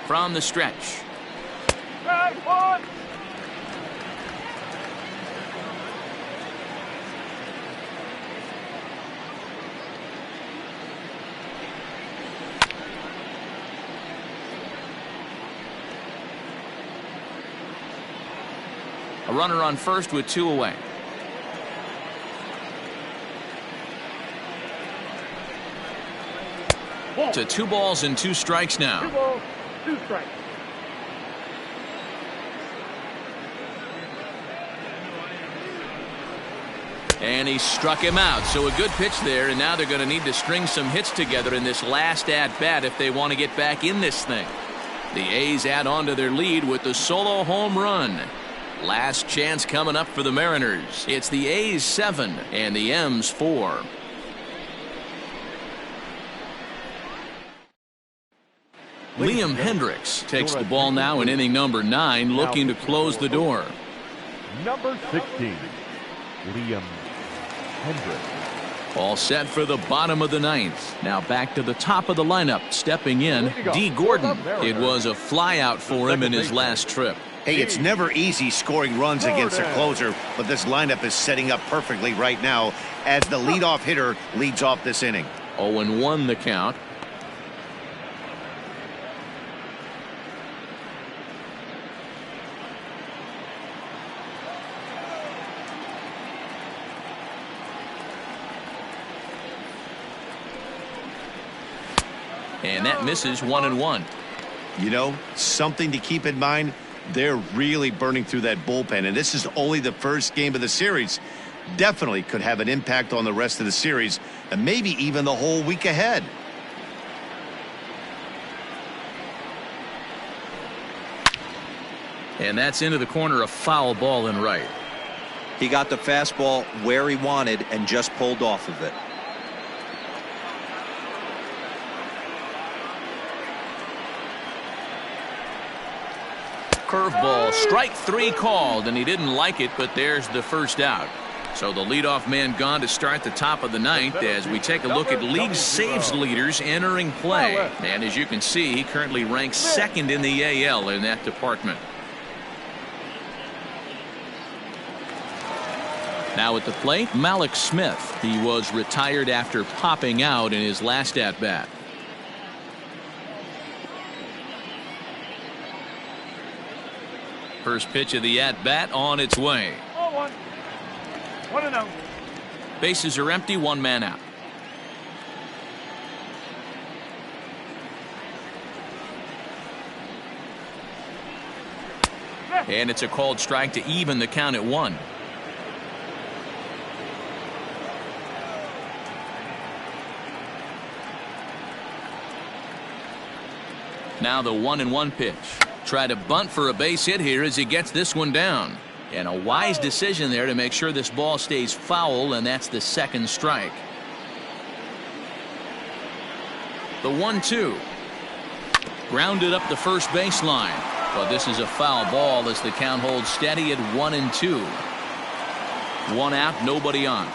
From the stretch. A runner on first with 2 away. To 2 balls and 2 strikes now. 2 balls, 2 strikes. And he struck him out. So a good pitch there, and now they're going to need to string some hits together in this last at-bat if they want to get back in this thing. The A's add on to their lead with the solo home run. Last chance coming up for the Mariners. It's the A's 7 and the M's 4. Liam Hendriks takes the ball now in inning number 9, looking to close the door. Number 16, Liam Hendriks. All set for the bottom of the 9th. Now back to the top of the lineup. Stepping in, Dee Gordon. It was a flyout for him in his last trip. Hey, it's never easy scoring runs against a closer, but this lineup is setting up perfectly right now as the leadoff hitter leads off this inning. 0-1 the count. And that misses. 1-1. You know, something to keep in mind, they're really burning through that bullpen, and this is only the first game of the series. Definitely could have an impact on the rest of the series and maybe even the whole week ahead. And that's into the corner, a foul ball and right. He got the fastball where he wanted and just pulled off of it. Curveball, strike 3 called, and he didn't like it, but there's the first out. So the leadoff man gone to start the top of the 9th as we take a look at league saves leaders entering play. And as you can see, he currently ranks 2nd in the AL in that department. Now at the plate, Mallex Smith. He was retired after popping out in his last at-bat. First pitch of the at-bat on its way. 0-1. 1-0. Bases are empty, 1 man out. And it's a called strike to even the count at 1. Now the 1-1 pitch. Try to bunt for a base hit here as he gets this one down. And a wise decision there to make sure this ball stays foul, and that's the 2nd strike. The 1-2. Grounded up the first baseline. But this is a foul ball as the count holds steady at 1-2. 1 out, nobody on.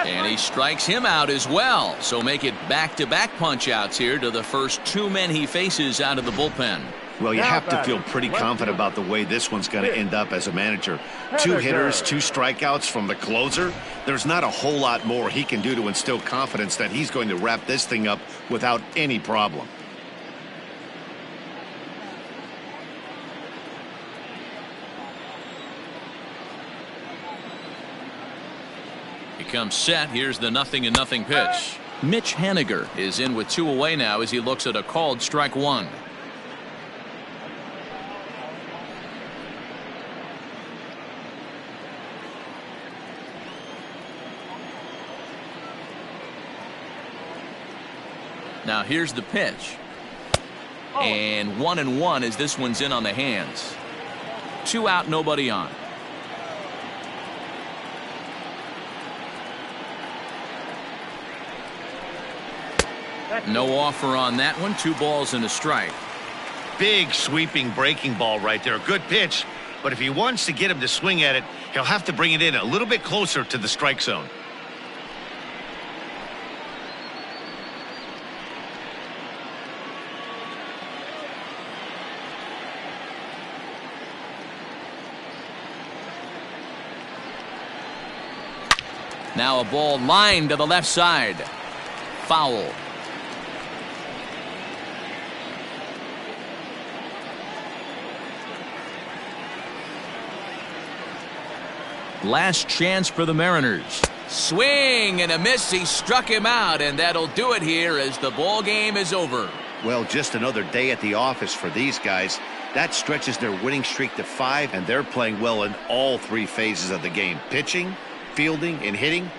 And he strikes him out as well. So make it back-to-back punch-outs here to the first 2 men he faces out of the bullpen. Well, you have to feel pretty confident about the way this one's going to end up as a manager. 2 hitters, 2 strikeouts from the closer. There's not a whole lot more he can do to instill confidence that he's going to wrap this thing up without any problem. He comes set. Here's the 0-0 pitch. Mitch Haniger is in with 2 away now as he looks at a called strike 1. Now here's the pitch. And 1-1 as this one's in on the hands. 2 out, nobody on. No offer on that one. 2 balls and a strike. Big sweeping breaking ball right there. Good pitch. But if he wants to get him to swing at it, he'll have to bring it in a little bit closer to the strike zone. Now a ball lined to the left side. Foul. Last chance for the Mariners. Swing and a miss. He struck him out, and that'll do it here as the ball game is over. Well, just another day at the office for these guys. That stretches their winning streak to 5, and they're playing well in all 3 phases of the game. Pitching, fielding, and hitting.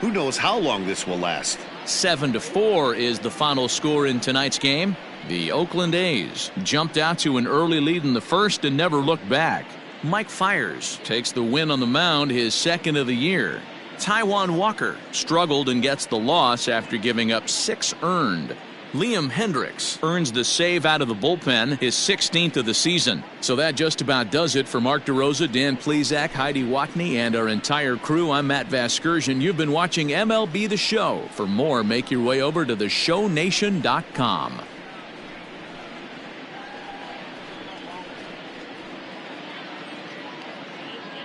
Who knows how long this will last. 7-4 is the final score in tonight's game. The Oakland A's jumped out to an early lead in the first and never looked back. Mike Fiers takes the win on the mound, his 2nd of the year. Taijuan Walker struggled and gets the loss after giving up 6 earned. Liam Hendriks earns the save out of the bullpen, his 16th of the season. So that just about does it for Mark DeRosa, Dan Plesac, Heidi Watney, and our entire crew. I'm Matt Vasgersian. You've been watching MLB The Show. For more, make your way over to theshownation.com.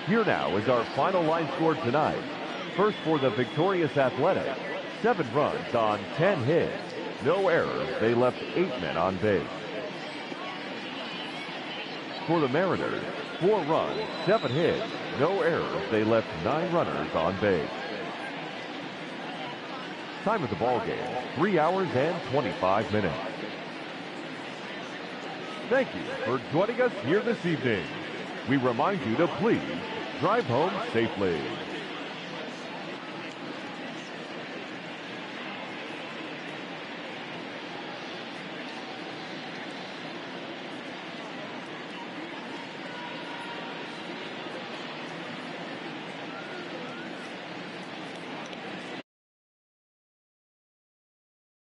Here now is our final line score tonight. First for the victorious Athletics, 7 runs on 10 hits. No errors. They left 8 men on base. For the Mariners, 4 runs, 7 hits. No errors. They left 9 runners on base. Time of the ball game, 3 hours and 25 minutes. Thank you for joining us here this evening. We remind you to please drive home safely.